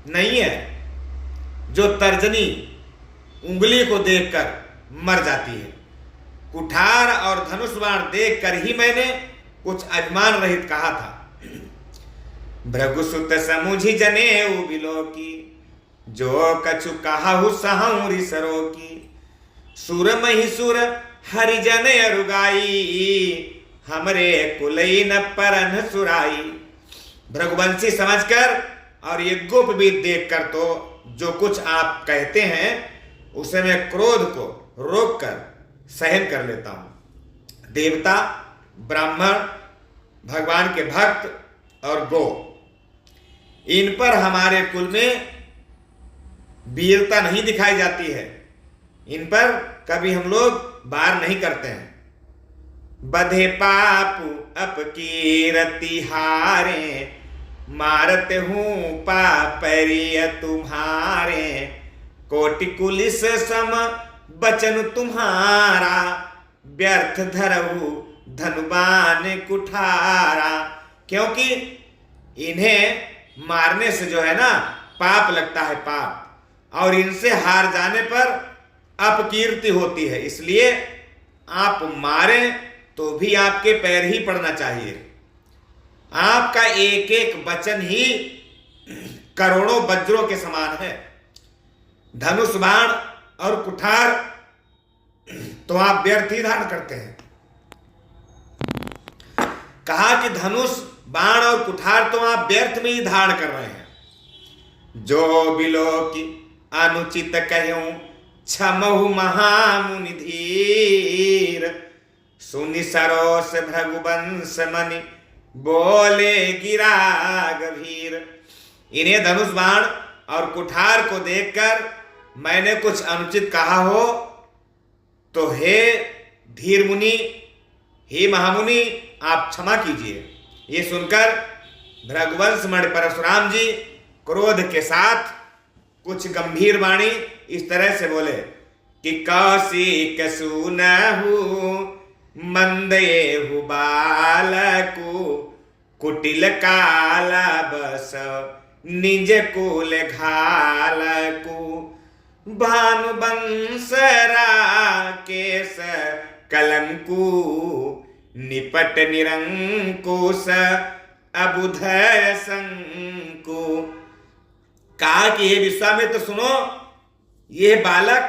नहीं है जो तर्जनी उंगली को देखकर मर जाती है। कुठार और धनुष बाण देखकर ही मैंने कुछ अभिमान रहित कहा था। भृगुसुत समुझी जनेऊ बिलोकी, जो कछु कहाहु सहौरि सरोकी, सुर महिसुर हरिजन अरुगाई, हमरे कुलई न परन सुराई। भृगुवंशी समझकर और ये गोपवीर देखकर तो जो कुछ आप कहते हैं उसे मैं क्रोध को रोककर सहन कर लेता हूं। देवता, ब्राह्मण, भगवान के भक्त और गो, इन पर हमारे कुल में वीरता नहीं दिखाई जाती है। इन पर कभी हम लोग वार नहीं करते हैं। बधे पापु अपकीरति हारे, मारते हूं पापरिय तुम्हारे, कोटि कुलिस सम बचन तुम्हारा, व्यर्थ धरहु धनुबान कुठारा। क्योंकि इन्हें मारने से जो है ना पाप लगता है, पाप, और इनसे हार जाने पर अपकीर्ति होती है। इसलिए आप मारें तो भी आपके पैर ही पड़ना चाहिए। आपका एक एक वचन ही करोड़ों वज्रों के समान है। धनुष बाण और कुठार तो आप व्यर्थ ही धारण करते हैं। कहा कि धनुष बाण और कुठार तो आप व्यर्थ में ही धारण कर रहे हैं। जो बिलो की अनुचित कहूं क्षमहु महामुनि धीर, सुनि सरोस भृगुवंश मनि बोले गिरा गभीर। इन्हें धनुष बाण और कुठार को देखकर मैंने कुछ अनुचित कहा हो तो हे धीर मुनि, हे महामुनि, आप क्षमा कीजिए। ये सुनकर भृगुवंश मणि परशुराम जी क्रोध के साथ कुछ गंभीर वाणी इस तरह से बोले कि कौशिक सुनहु मंदेहु बालकु, कुटिल काला बस निज कुल घालकु, भानुवंशरा केश कलंकु, निपट निरंकुश अबुधय शंकु। कहा कि ये विश्वामित्र सुनो, ये बालक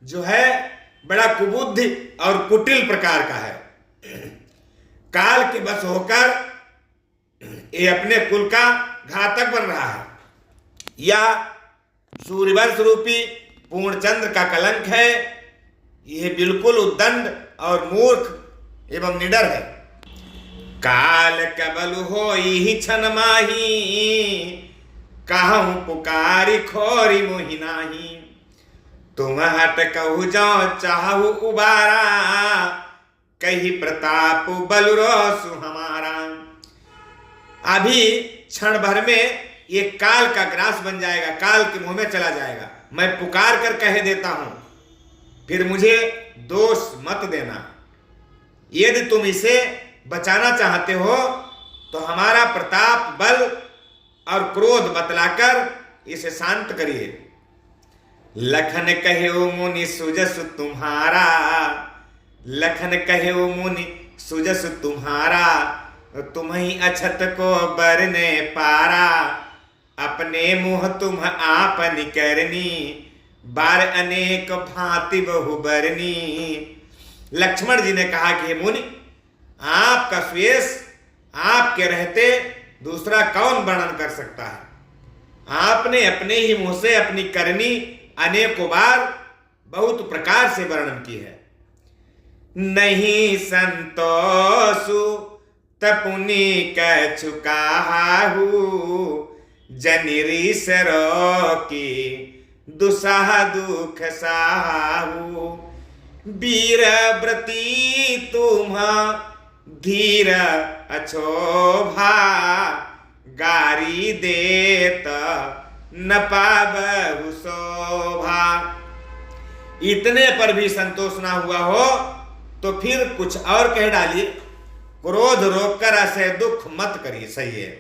जो है बड़ा कुबुद्धि और कुटिल प्रकार का है। काल के बस होकर ये अपने कुल का घातक बन रहा है। यह सूर्यवंश रूपी पूर्णचंद्र का कलंक है। यह बिल्कुल उद्दंड और मूर्ख एवं निडर है। काल कबल होई छन माही, कहूं पुकारी खोरी मोहि नाही, तुम हट कहु जाओ चाहु उबारा, कही प्रताप बलुरोसु हमारा। अभी क्षण भर में ये काल का ग्रास बन जाएगा, काल के मुंह में चला जाएगा। मैं पुकार कर कह देता हूं फिर मुझे दोष मत देना। यदि तुम इसे बचाना चाहते हो तो हमारा प्रताप, बल और क्रोध बतलाकर इसे शांत करिए। लखन कहो मुनि सुजस तुम्हारा, लखन कहो मुनि सुजस तुम्हारा, तुम्हीं अछत को बरने पारा, अपने मुँह तुम आपन करनी, बार अनेक भांति बहु बरनी। लक्ष्मण जी ने कहा कि हे मुनि, आपका श्वेश आपके रहते दूसरा कौन वर्णन कर सकता है? आपने अपने ही मुंह से अपनी करनी अनेकों बार बहुत प्रकार से वर्णन की है। नहीं संतोषु तपुनि कछु काहू, जनिरी सरो की दुसाह दुख साहू, वीर व्रती तुम धीर अछोभा, गारी देत न पाबहु शोभा। इतने पर भी संतोष ना हुआ हो तो फिर कुछ और कह डालिए। क्रोध रोककर असह दुख मत करिए। सही है,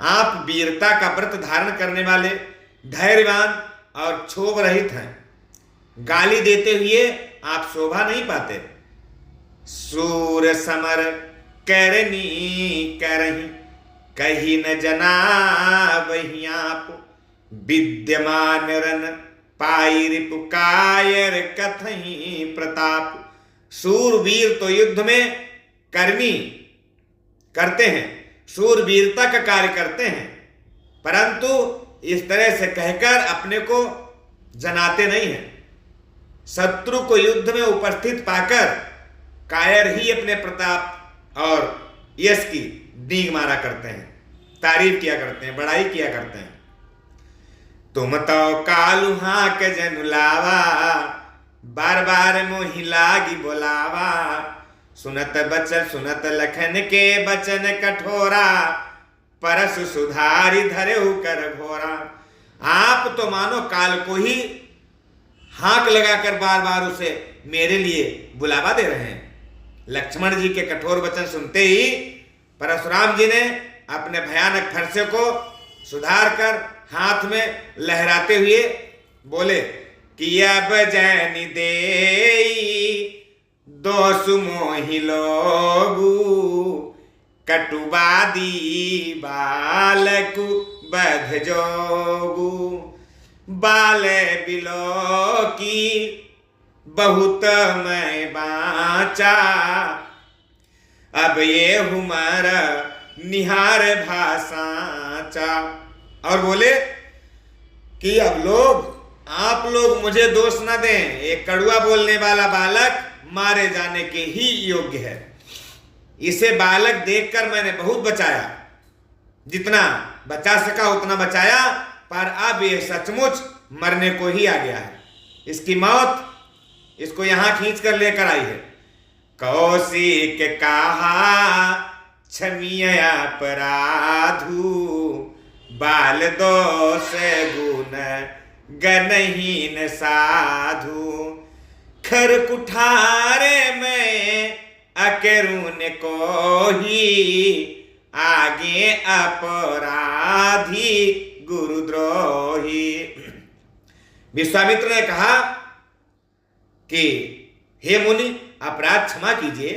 आप वीरता का व्रत धारण करने वाले, धैर्यवान और क्षोभ रहित हैं। गाली देते हुए आप शोभा नहीं पाते। सूर समर करनी करही, कही न जना वही आप, विद्यमान रन पाई रिपु कायर कथही प्रताप। सूरवीर तो युद्ध में कर्मी करते हैं, सूरवीरता का कार्य करते हैं, परंतु इस तरह से कहकर अपने को जनाते नहीं हैं। शत्रु को युद्ध में उपस्थित पाकर कायर ही अपने प्रताप और यश की डींग मारा करते हैं, तारीफ किया करते हैं, बड़ाई किया करते हैं। तुम तो कालू हाक जनुलावा, बार बार मोहि लागी बोलावा, सुनत बचन सुनत लखन के बचन कठोरा, परसु सुधारी धरेहु कर घोरा। आप तो मानो काल को ही हाक लगाकर बार बार उसे मेरे लिए बुलावा दे रहे हैं। लक्ष्मण जी के कठोर वचन सुनते ही परशुराम जी ने अपने भयानक फरसे को सुधार कर हाथ में लहराते हुए बोले कि अब जैनि देई दोष मोहि लोगु, कटुवादी बालकु बध जोगु, बाल बिलो की बहुत मैं बाचा, अब ये हुमर निहार भाषाचा। और बोले कि अब आप लोग मुझे दोष न दें, एक कड़ुआ बोलने वाला बालक मारे जाने के ही योग्य है। इसे बालक देखकर मैंने बहुत बचाया, जितना बचा सका उतना बचाया, पर अब ये सचमुच मरने को ही आ गया है। इसकी मौत इसको यहां खींच कर लेकर आई है। कौशिक कहा क्षमीय अपराधु, बाल दोष गुण गणहीन साधु, खर कुठारे में अकरुण को ही, आगे अपराधी गुरुद्रोही। विश्वामित्र ने कहा कि हे मुनि, अपराध क्षमा कीजिए।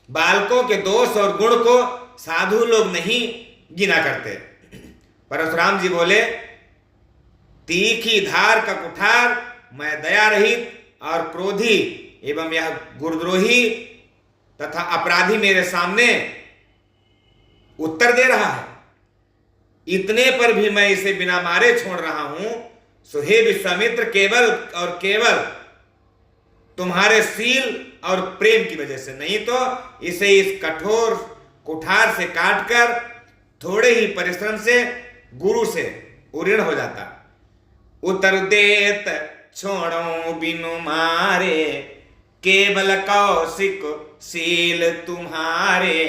बालकों के दोष और गुण को साधु लोग नहीं गिना करते। परशुराम जी बोले, तीखी धार का कुठार मैं दया रहित और क्रोधी एवं यह गुरुद्रोही तथा अपराधी मेरे सामने उत्तर दे रहा है, इतने पर भी मैं इसे बिना मारे छोड़ रहा हूं। सो हे विश्वामित्र, केवल और केवल तुम्हारे शील और प्रेम की वजह से, नहीं तो इसे इस कठोर कुठार से काटकर थोड़े ही परिश्रम से गुरु से उऋण हो जाता। उतर देत छोड़ो बिनु मारे, केवल कौशिक शील तुम्हारे,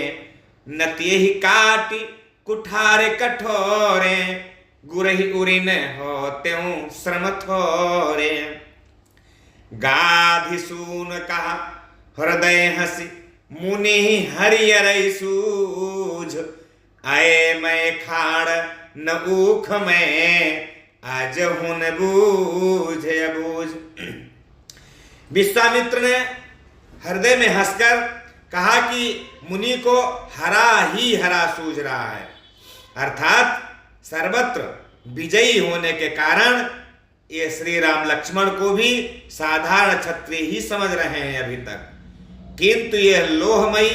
नतिये ही काटी कुठारे कठोरे, गुरहि उरिन हो त्यों श्रम थोरे। गाधि सून कहा हृदय हसी मुनि हरियर सूझ, आए मैं खाड़ न ऊख में आज हुन बूझ अबूझ। विश्वामित्र ने हृदय में हंसकर कहा कि मुनि को हरा ही हरा सूझ रहा है, अर्थात सर्वत्र विजयी होने के कारण ये श्री राम लक्ष्मण को भी साधारण क्षत्रिय ही समझ रहे हैं अभी तक, किंतु यह लोहमयी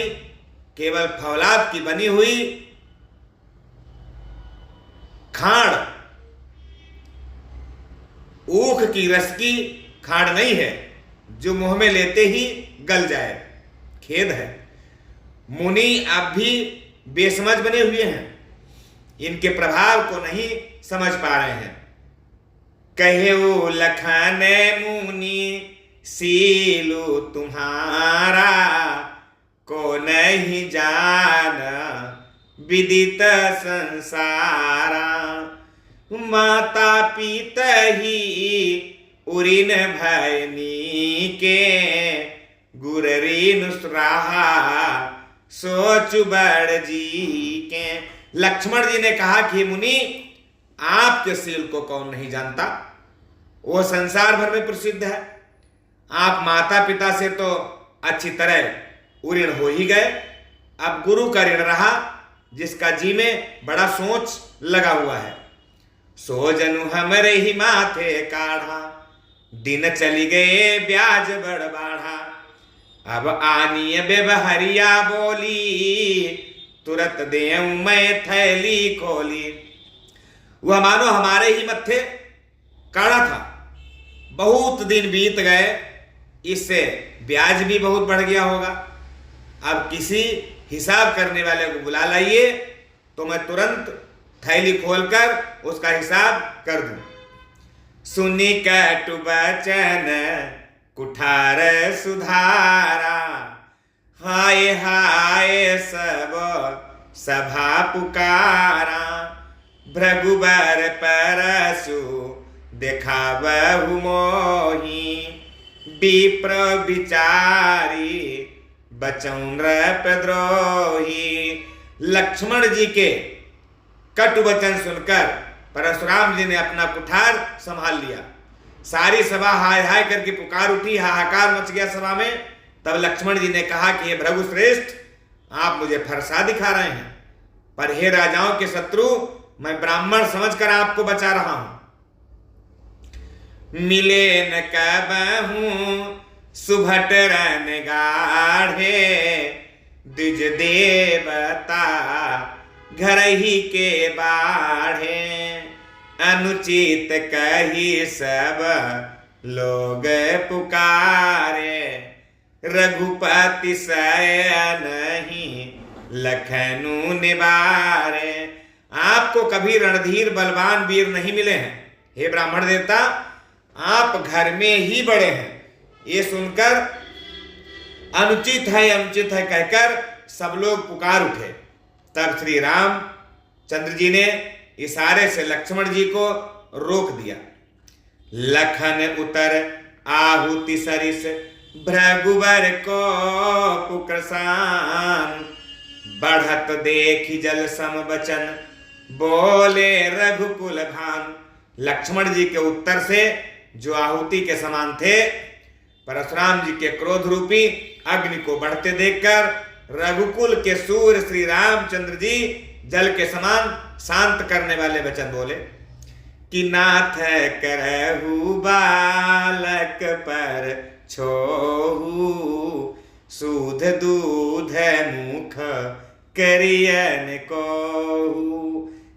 केवल फौलाद की बनी हुई खाड़, ऊख की रस की खाड़ नहीं है जो मुंह में लेते ही गल जाए। खेद है, मुनि अब भी बेसमझ बने हुए हैं, इनके प्रभाव को नहीं समझ पा रहे हैं। कहे वो लखन मुनि सीलु तुम्हारा, को नहीं जान विदित संसारा। माता पिता ही उरिन भयनी के, गुररी नुसराहा सोच बड़ जी के। लक्ष्मण जी ने कहा कि मुनि आपके शील को कौन नहीं जानता, वो संसार भर में प्रसिद्ध है। आप माता पिता से तो अच्छी तरह उऋण हो ही गए, अब गुरु का ऋण रहा जिसका जी में बड़ा सोच लगा हुआ है। सो जनु हमरे ही माथे काढ़ा, दिन चली गए ब्याज बड़ बाढ़ा। अब आनिय बेबहरिया बोली, तुरंत देऊं मैं थैली खोली। वह मानो हमारे ही मत्थे काढ़ा था, बहुत दिन बीत गए, इससे ब्याज भी बहुत बढ़ गया होगा। अब किसी हिसाब करने वाले को बुला लाइए तो मैं तुरंत थैली खोलकर उसका हिसाब कर दूं। सुनी कटु बचन कुठार सुधारा, हाय हाय सब सभा पुकारा। भृगुबर परसु देखावहु मोही, विप्र विचारी बचौं नृपद्रोही। लक्ष्मण जी के कटु वचन सुनकर परशुराम जी ने अपना कुठार संभाल लिया। सारी सभा हाय हाय करके पुकार उठी, हाहाकार मच गया सभा में। तब लक्ष्मण जी ने कहा कि हे भृगु श्रेष्ठ, आप मुझे फरसा दिखा रहे हैं, पर हे राजाओं के शत्रु, मैं ब्राह्मण समझकर आपको बचा रहा हूं। मिले न कबहूं सुभट रन गाढ़े, द्विज देवता घर ही के बाढ़े। अनुचित कही सब लोग पुकारे, रघुपति शयन नहीं लखनऊ निवारे। आपको कभी रणधीर बलवान वीर नहीं मिले हैं, हे ब्राह्मण देवता, आप घर में ही बड़े हैं। ये सुनकर अनुचित है कहकर सब लोग पुकार उठे। तब श्री राम चंद्र जी ने इशारे से लक्ष्मण जी को रोक दिया। लखन उतर आहुति सरिस, भृगुवर को पुक्रसान। बढ़त देखी जल सम बचन, बोले रघुकुल भान। लक्ष्मण जी के उत्तर से जो आहुति के समान थे, परशुराम जी के क्रोध रूपी अग्नि को बढ़ते देखकर रघुकुल के सूर्य श्री रामचंद्र जी जल के समान शांत करने वाले वचन बोले कि नाथ करहु बालक पर छोहु, सूध दूध मुख करियन कोहु।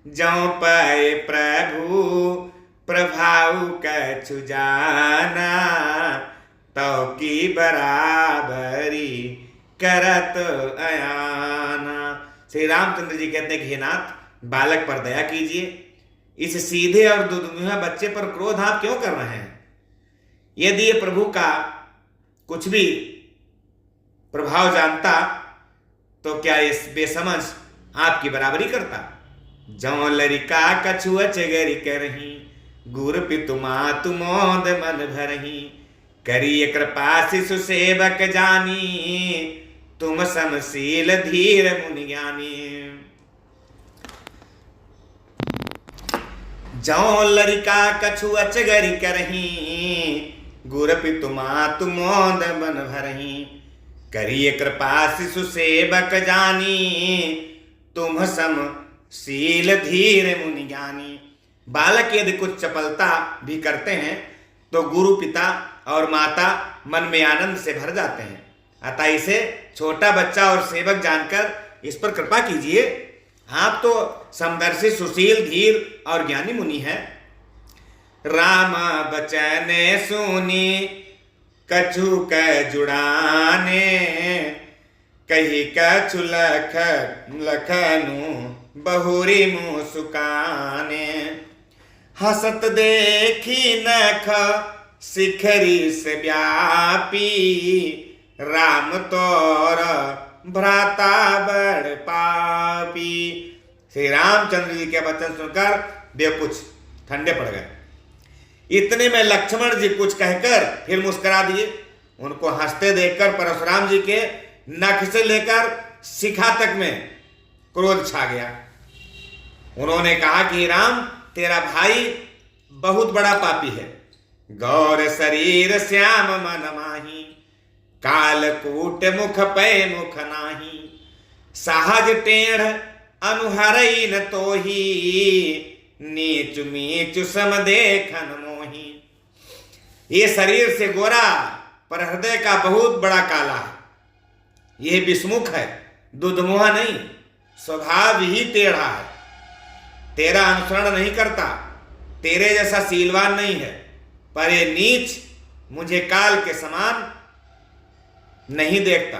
जौ पाए प्रभु प्रभाव कछु जाना, तो की बराबरी करत अयाना। श्री रामचंद्र जी कहते हैं कि हे नाथ, बालक पर दया कीजिए, इस सीधे और दुर्मुहा बच्चे पर क्रोध आप क्यों कर रहे हैं? यदि ये प्रभु का कुछ भी प्रभाव जानता तो क्या ये बेसमझ आपकी बराबरी करता? जौ लरिका कछु अचगरी करही, गुर पितु मातु मोद मन भरही। करिए कृपा शिशु सेवक जानी, तुम समशील धीर मुनि ज्ञानी। जौ लरिका कछु अचगरी करही, गुर पितु मातु मोद बन भरही। करिए कृपा शिशु सेवक जानी, तुम समशील धीर मुनि ज्ञानी। बालक यदि कुछ चपलता भी करते हैं तो गुरु पिता और माता मन में आनंद से भर जाते हैं। अतः इसे छोटा बच्चा और सेवक जानकर इस पर कृपा कीजिए। आप तो समदर्शी सुशील धीर और ज्ञानी मुनि हैं। राम बचन सुनी कछु क जुड़ाने, कही कछु लखनु बहुरी मुँह सुकाने। हसत देखी नख शिखरी से व्यापी, राम तोर भ्राता बड़ पापी। श्री रामचंद्र जी के वचन सुनकर वे कुछ ठंडे पड़ गए। इतने में लक्ष्मण जी कुछ कहकर फिर मुस्कुरा दिए। उनको हंसते देखकर परशुराम जी के नख से लेकर शिखा तक में क्रोध छा गया। उन्होंने कहा कि राम, तेरा भाई बहुत बड़ा पापी है। गौर शरीर श्याम मन माही, कालकूट मुख पे मुख नाही। सहज टेढ़ अनुहरई न तोही, नीच मीच सम देखन मोही। ये शरीर से गोरा पर हृदय का बहुत बड़ा काला है। ये विस्मुख है, दुधमुहा नहीं, स्वभाव ही टेढ़ा है। तेरा अनुसरण नहीं करता, तेरे जैसा सीलवान नहीं है। पर ये नीच मुझे काल के समान नहीं देखता।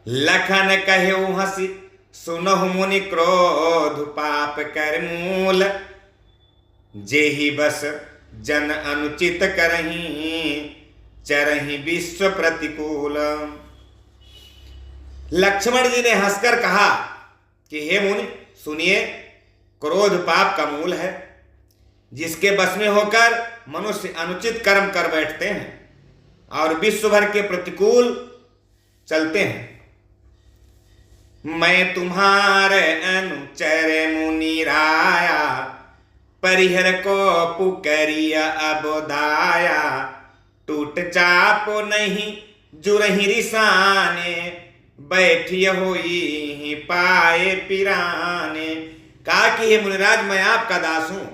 लखन कहे हंसी, सुनहु मुनि क्रोध पाप कर मूल। जेहि बस जन अनुचित करही, चरहि विश्व प्रतिकूल। लक्ष्मण जी ने हंसकर कहा कि हे मुनि सुनिए, क्रोध पाप का मूल है, जिसके बस में होकर मनुष्य अनुचित कर्म कर बैठते हैं और विश्व भर के प्रतिकूल चलते हैं। मैं तुम्हारे अनुचर मुनि राया, परिहर को पुकरिया अबोधाया। टूट चापो नहीं जुरहि रिसाने, बैठिय होई पाए पिराने। कहा कि हे मुनिराज, मैं आपका दास हूं।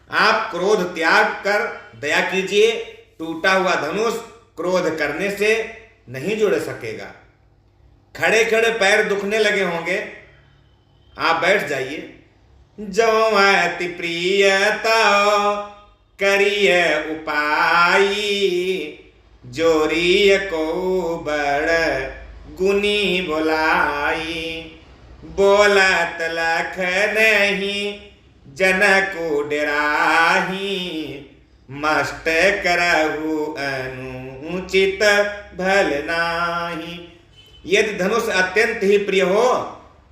आप क्रोध त्याग कर दया कीजिए। टूटा हुआ धनुष क्रोध करने से नहीं जुड़ सकेगा। खड़े खड़े पैर दुखने लगे होंगे, आप बैठ जाइए। जो अति प्रियता करिय उपाई, जोरिय को बड़ गुनी बोलाई। बोलत लख नहीं जनको डराही, मस्त करहु अनुचित भल नाही। यदि धनुष अत्यंत ही प्रिय हो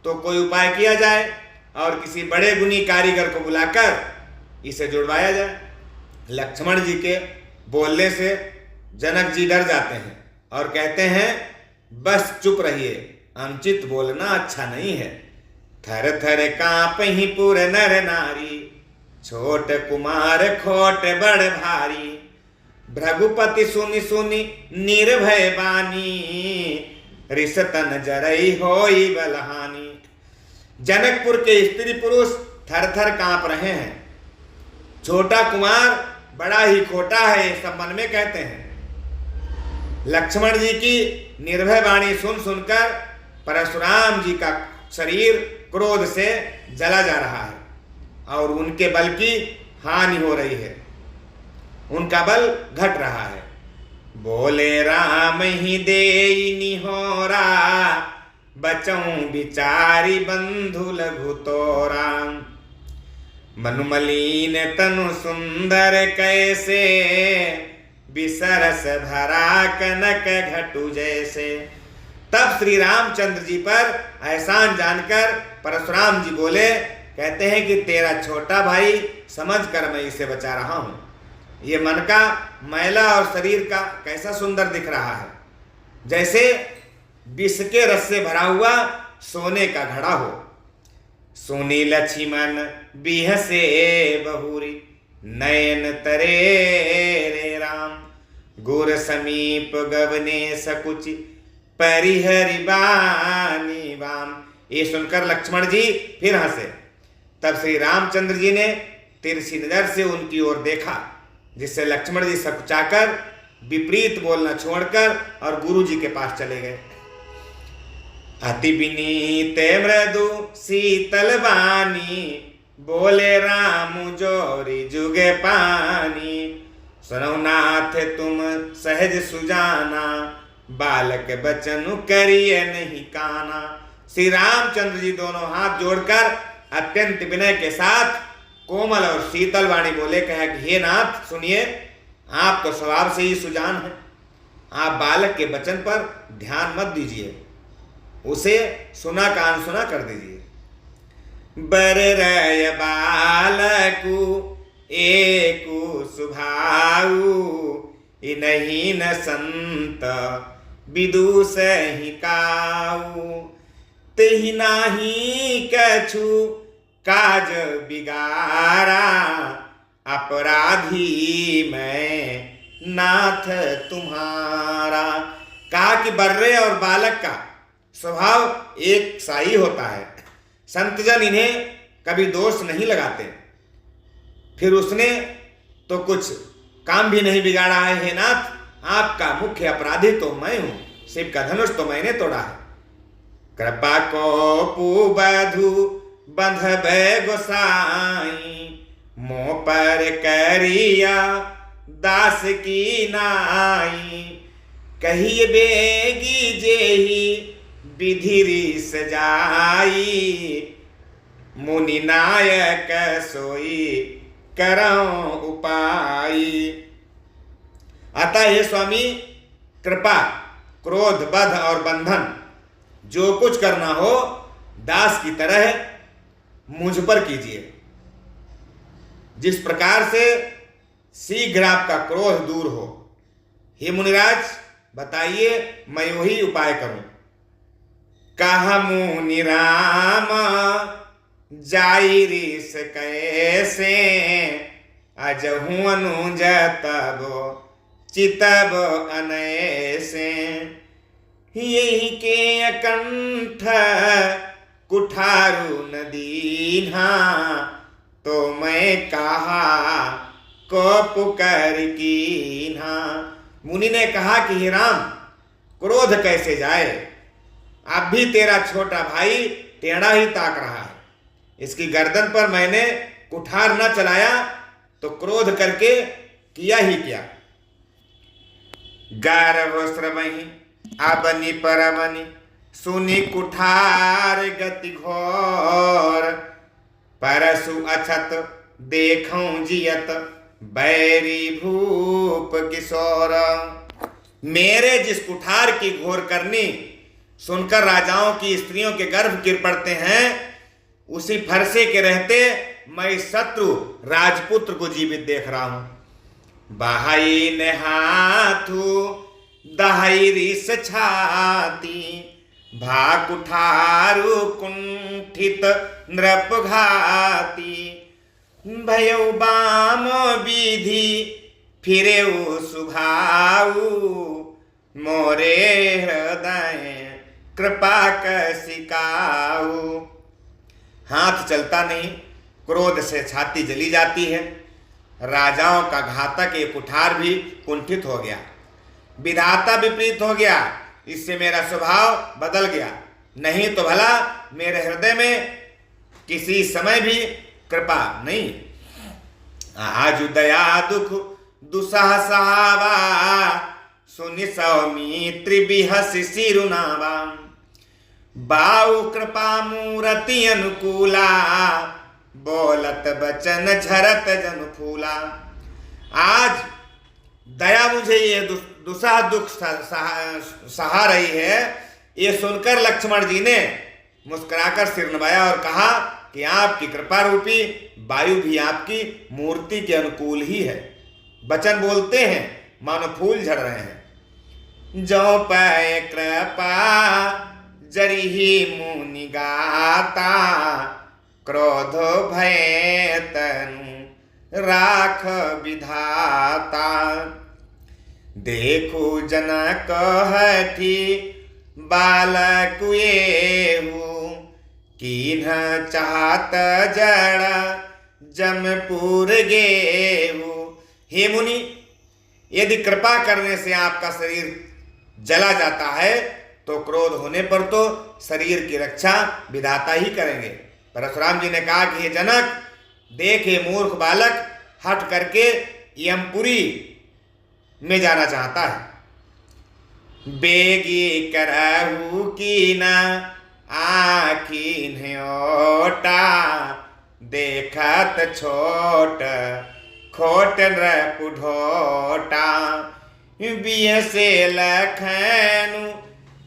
तो कोई उपाय किया जाए और किसी बड़े गुणी कारीगर को बुलाकर इसे जुड़वाया जाए। लक्ष्मण जी के बोलने से जनक जी डर जाते हैं और कहते हैं, बस चुप रहिए, अनुचित बोलना अच्छा नहीं है। थर थर कांपहि पुर नर नारी, छोट कुमार खोट बड़ भारी। भृगुपति सुनि सुनि निर्भय बानी, रिसतन जरई होई बलहानी। जनकपुर के स्त्री पुरुष थर थर कांप रहे हैं। छोटा कुमार बड़ा ही खोटा है, ये सब मन में कहते हैं। लक्ष्मण जी की निर्भय वाणी सुन सुनकर परशुराम जी का शरीर क्रोध से जला जा रहा है और उनके बल की हानि हो रही है, उनका बल घट रहा है। बोले राम ही देई निहोरा, बचऊं बिचारी बंधु लघु तोरा। मनुमलीन तनु सुंदर कैसे, बिसरस भरा कनक घटु जैसे। तब श्री रामचंद्र जी पर एहसान जानकर परशुराम जी बोले, कहते हैं कि तेरा छोटा भाई समझकर मैं इसे बचा रहा हूं। ये मन का मैला और शरीर का कैसा सुंदर दिख रहा है, जैसे विष के रस से भरा हुआ सोने का घड़ा हो। सुनी लक्ष्मण बिहसे बहुरी, नयन तरे रे राम। गुर समीप गवने सकुचि, परिहरि बानी वाम। ये सुनकर लक्ष्मण जी फिर हंसे। तब श्री रामचंद्र जी ने तिरछी नजर से उनकी ओर देखा, जिससे लक्ष्मण जी सकुचाकर विपरीत बोलना छोड़कर और गुरु जी के पास चले गए। अति विनीत मृदु शीतल वाणी, बोले राम जोरी जुगे पानी। सुनो नाथ तुम सहज सुजाना, बालक बचनु करिए नहीं काना। श्री रामचंद्र जी दोनों हाथ जोड़कर अत्यंत विनय के साथ कोमल और शीतल वाणी बोले, कहा कि हे नाथ सुनिए, आप तो स्वभाव से ही सुजान हैं, आप बालक के वचन पर ध्यान मत दीजिए, उसे सुना का अनसुना कर दीजिए। बर रय बालकु एकु सुभाऊ, इनहि न संत विदुष ही काऊ। तेहि नाही कछु काज बिगारा, अपराधी मैं नाथ तुम्हारा। कहा कि बर्रे और बालक का स्वभाव एक सा ही होता है, संतजन इन्हें कभी दोष नहीं लगाते। फिर उसने तो कुछ काम भी नहीं बिगाड़ा है, हे नाथ आपका मुख्य अपराधी तो मैं हूं, शिव का धनुष तो मैंने तोड़ा है। कृपा को पुबधु बंधबे गोसाई, मोह पर करिया दास की नाई। कही बेगी जेही विधि सजाई, मुनि नायक सोई करऊं उपाई। अतः हे स्वामी, कृपा, क्रोध, बध और बंधन जो कुछ करना हो दास की तरह मुझ पर कीजिए। जिस प्रकार से शीघ्र आपका क्रोध दूर हो, हे मुनिराज बताइए मैं वही उपाय करूं। कहा मुनि राम जाई ऋष कैसे, अजहू अनुज तब चितब अनैसे। यही के अकंठ कुठारू न दीन्हा, तो मैं कहा को पुकार कीन्हा। मुनि ने कहा कि हे राम, क्रोध कैसे जाए, अब भी तेरा छोटा भाई टेढ़ा ही ताक रहा है। इसकी गर्दन पर मैंने कुठार न चलाया तो क्रोध करके किया ही क्या। गारव श्रमहि अबनि परमनि, सुनि कुठार गति घोर। परसु अछत देखऊं जियत, बैरी भूप किशोर। मेरे जिस कुठार की घोर करनी सुनकर राजाओं की स्त्रियों के गर्भ गिर पड़ते हैं, उसी फरसे के रहते मैं शत्रु राजपुत्र को जीवित देख रहा हूं। बाहई ने हाथू दहाई रिस छाती, भा कुठारु कुंठित नृप घाती। भयउ बाम विधि फिरेउ सुभाऊ, मोरे हृदय कृपा कसिकाऊ। हाथ चलता नहीं, क्रोध से छाती जली जाती है। राजाओं का घातक ये कुठार भी कुंठित हो गया, विधाता विपरीत हो गया, इससे मेरा स्वभाव बदल गया। नहीं तो भला मेरे हृदय में किसी समय भी कृपा नहीं। आज दया दुख दुसह सहावा, सुनि सौमित्र बिहसि सिरुनावा। बाऊ कृपा मूर्ति अनुकूला, बोलत बचन झरत जन फूला। आज दया मुझे ये दुसह दुख सहा रही है। ये सुनकर लक्ष्मण जी ने मुस्कुराकर सिर नवाया और कहा कि आपकी कृपा रूपी वायु भी आपकी मूर्ति के अनुकूल ही है। वचन बोलते हैं मानो फूल झड़ रहे हैं। जो पै कृपा जरिहि मुनि गाता, क्रोध भय तनु राख विधाता। देखो जनक हठी बालक एहू, कीन्ह चाहत जड़ जमपुर गेहू। हे मुनि, यदि कृपा करने से आपका शरीर जला जाता है तो क्रोध होने पर तो शरीर की रक्षा विधाता ही करेंगे। परशुराम जी ने कहा कि हे जनक, देखे मूर्ख बालक हट करके यमपुरी में जाना चाहता है। बेगी करहु कीना आखिन ओटा, देखत छोट खोट पुढोटा। बिय से लखनु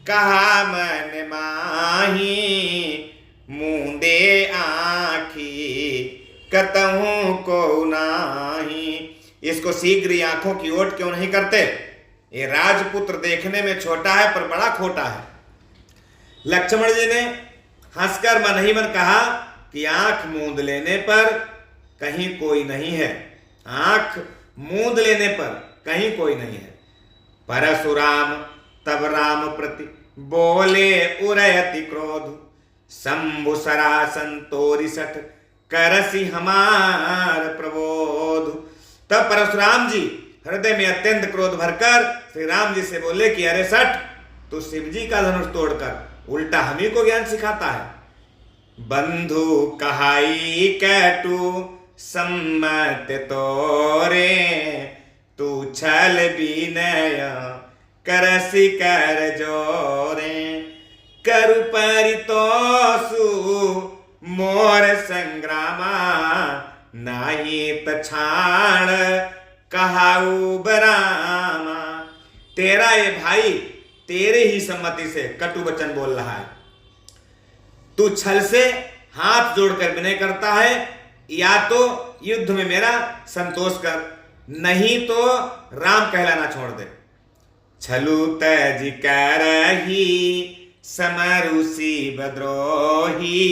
कहा मन माही, मुंदे आखी कतहु को नाही। इसको शीघ्र ही आंखों की ओट क्यों नहीं करते? ये राजपुत्र देखने में छोटा है पर बड़ा खोटा है। लक्ष्मण जी ने हंसकर मन ही मन कहा कि आंख मूंद लेने पर कहीं कोई नहीं है, आंख मूंद लेने पर कहीं कोई नहीं है। परशुराम तब राम प्रति बोले उरयति क्रोध, शंभु सरासन तोरि सठ करसी हमार प्रबोध। तब परशुराम जी हृदय में अत्यंत क्रोध भरकर श्री राम जी से बोले कि अरे सठ, तू शिव जी का धनुष तोड़कर उल्टा हम ही को ज्ञान सिखाता है। बंधु कहाई कैटू सम्मत तोरे, तू छल विनय करसी कर जोरे। करु परितोषु मोर संग्रामा, नाही तछाण कहाऊ बरामा। तेरा ये भाई तेरे ही सम्मति से कटु वचन बोल रहा है। तू छल से हाथ जोड़कर विनय करता है, या तो युद्ध में मेरा संतोष कर, नहीं तो राम कहलाना छोड़ दे। छलु तज करही समरुषि बद्रोही,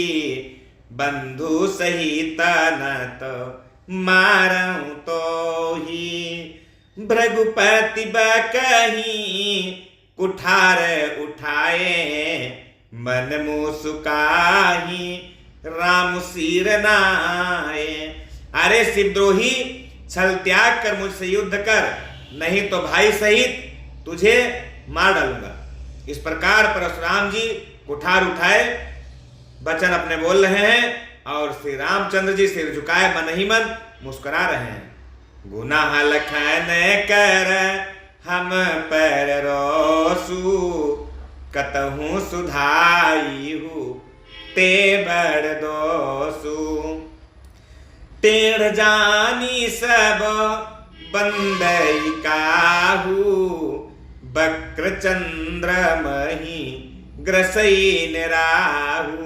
बंधु सहित न तो मारऊं तो ही। भृगुपति बकही कुठार उठाए, मन मुसुकाही राम सिर नाए। अरे शिवद्रोही, छल त्याग कर मुझसे युद्ध कर, नहीं तो भाई सहित तुझे मार डालूंगा। इस प्रकार परशुराम जी कुठार उठाए वचन अपने बोल रहे हैं और श्री रामचंद्र जी सिर झुकाए मन ही मन मुस्कुरा रहे हैं। गुनाह लखन कर हम पर रोसु, कतहु सुधाई हूँ ते बड़ दोसु। टेढ़ जानी सब बंदई काहू, बक्र चंद्र मही ग्रसई निराहू।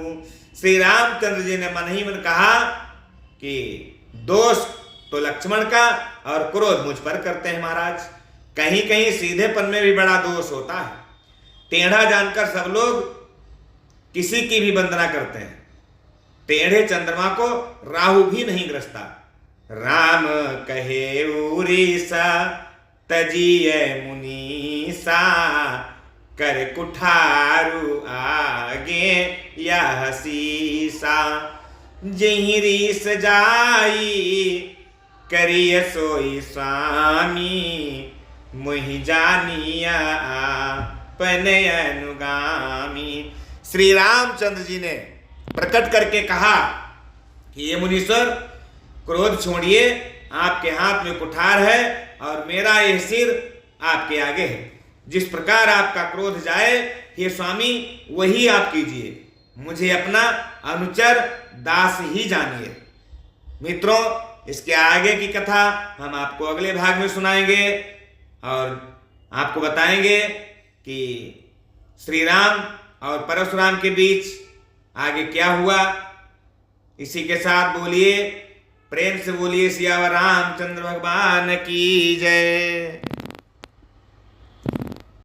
श्री रामचंद्र जी ने मन ही मन कहा कि दोष तो लक्ष्मण का और क्रोध मुझ पर करते हैं महाराज। कहीं कहीं सीधेपन में भी बड़ा दोष होता है। टेढ़ा जानकर सब लोग किसी की भी वंदना करते हैं। टेढ़े चंद्रमा को राहु भी नहीं ग्रसता। राम कहे उरीसा तजिए मुनीसा, कर कुठारु आगे यह सीसा। जही रीस जाई करिय सोई स्वामी, मुहि जानिया आपने अनुगामी। श्री रामचंद्र जी ने प्रकट करके कहा कि ये मुनीश्वर, क्रोध छोड़िए, आपके हाथ में कुठार है और मेरा यह सिर आपके आगे है। जिस प्रकार आपका क्रोध जाए हे स्वामी, वही आप कीजिए। मुझे अपना अनुचर दास ही जानिए। मित्रों, इसके आगे की कथा हम आपको अगले भाग में सुनाएंगे और आपको बताएंगे कि श्री राम और परशुराम के बीच आगे क्या हुआ। इसी के साथ बोलिए प्रेम से बोलिए सियावर रामचंद्र भगवान की जय।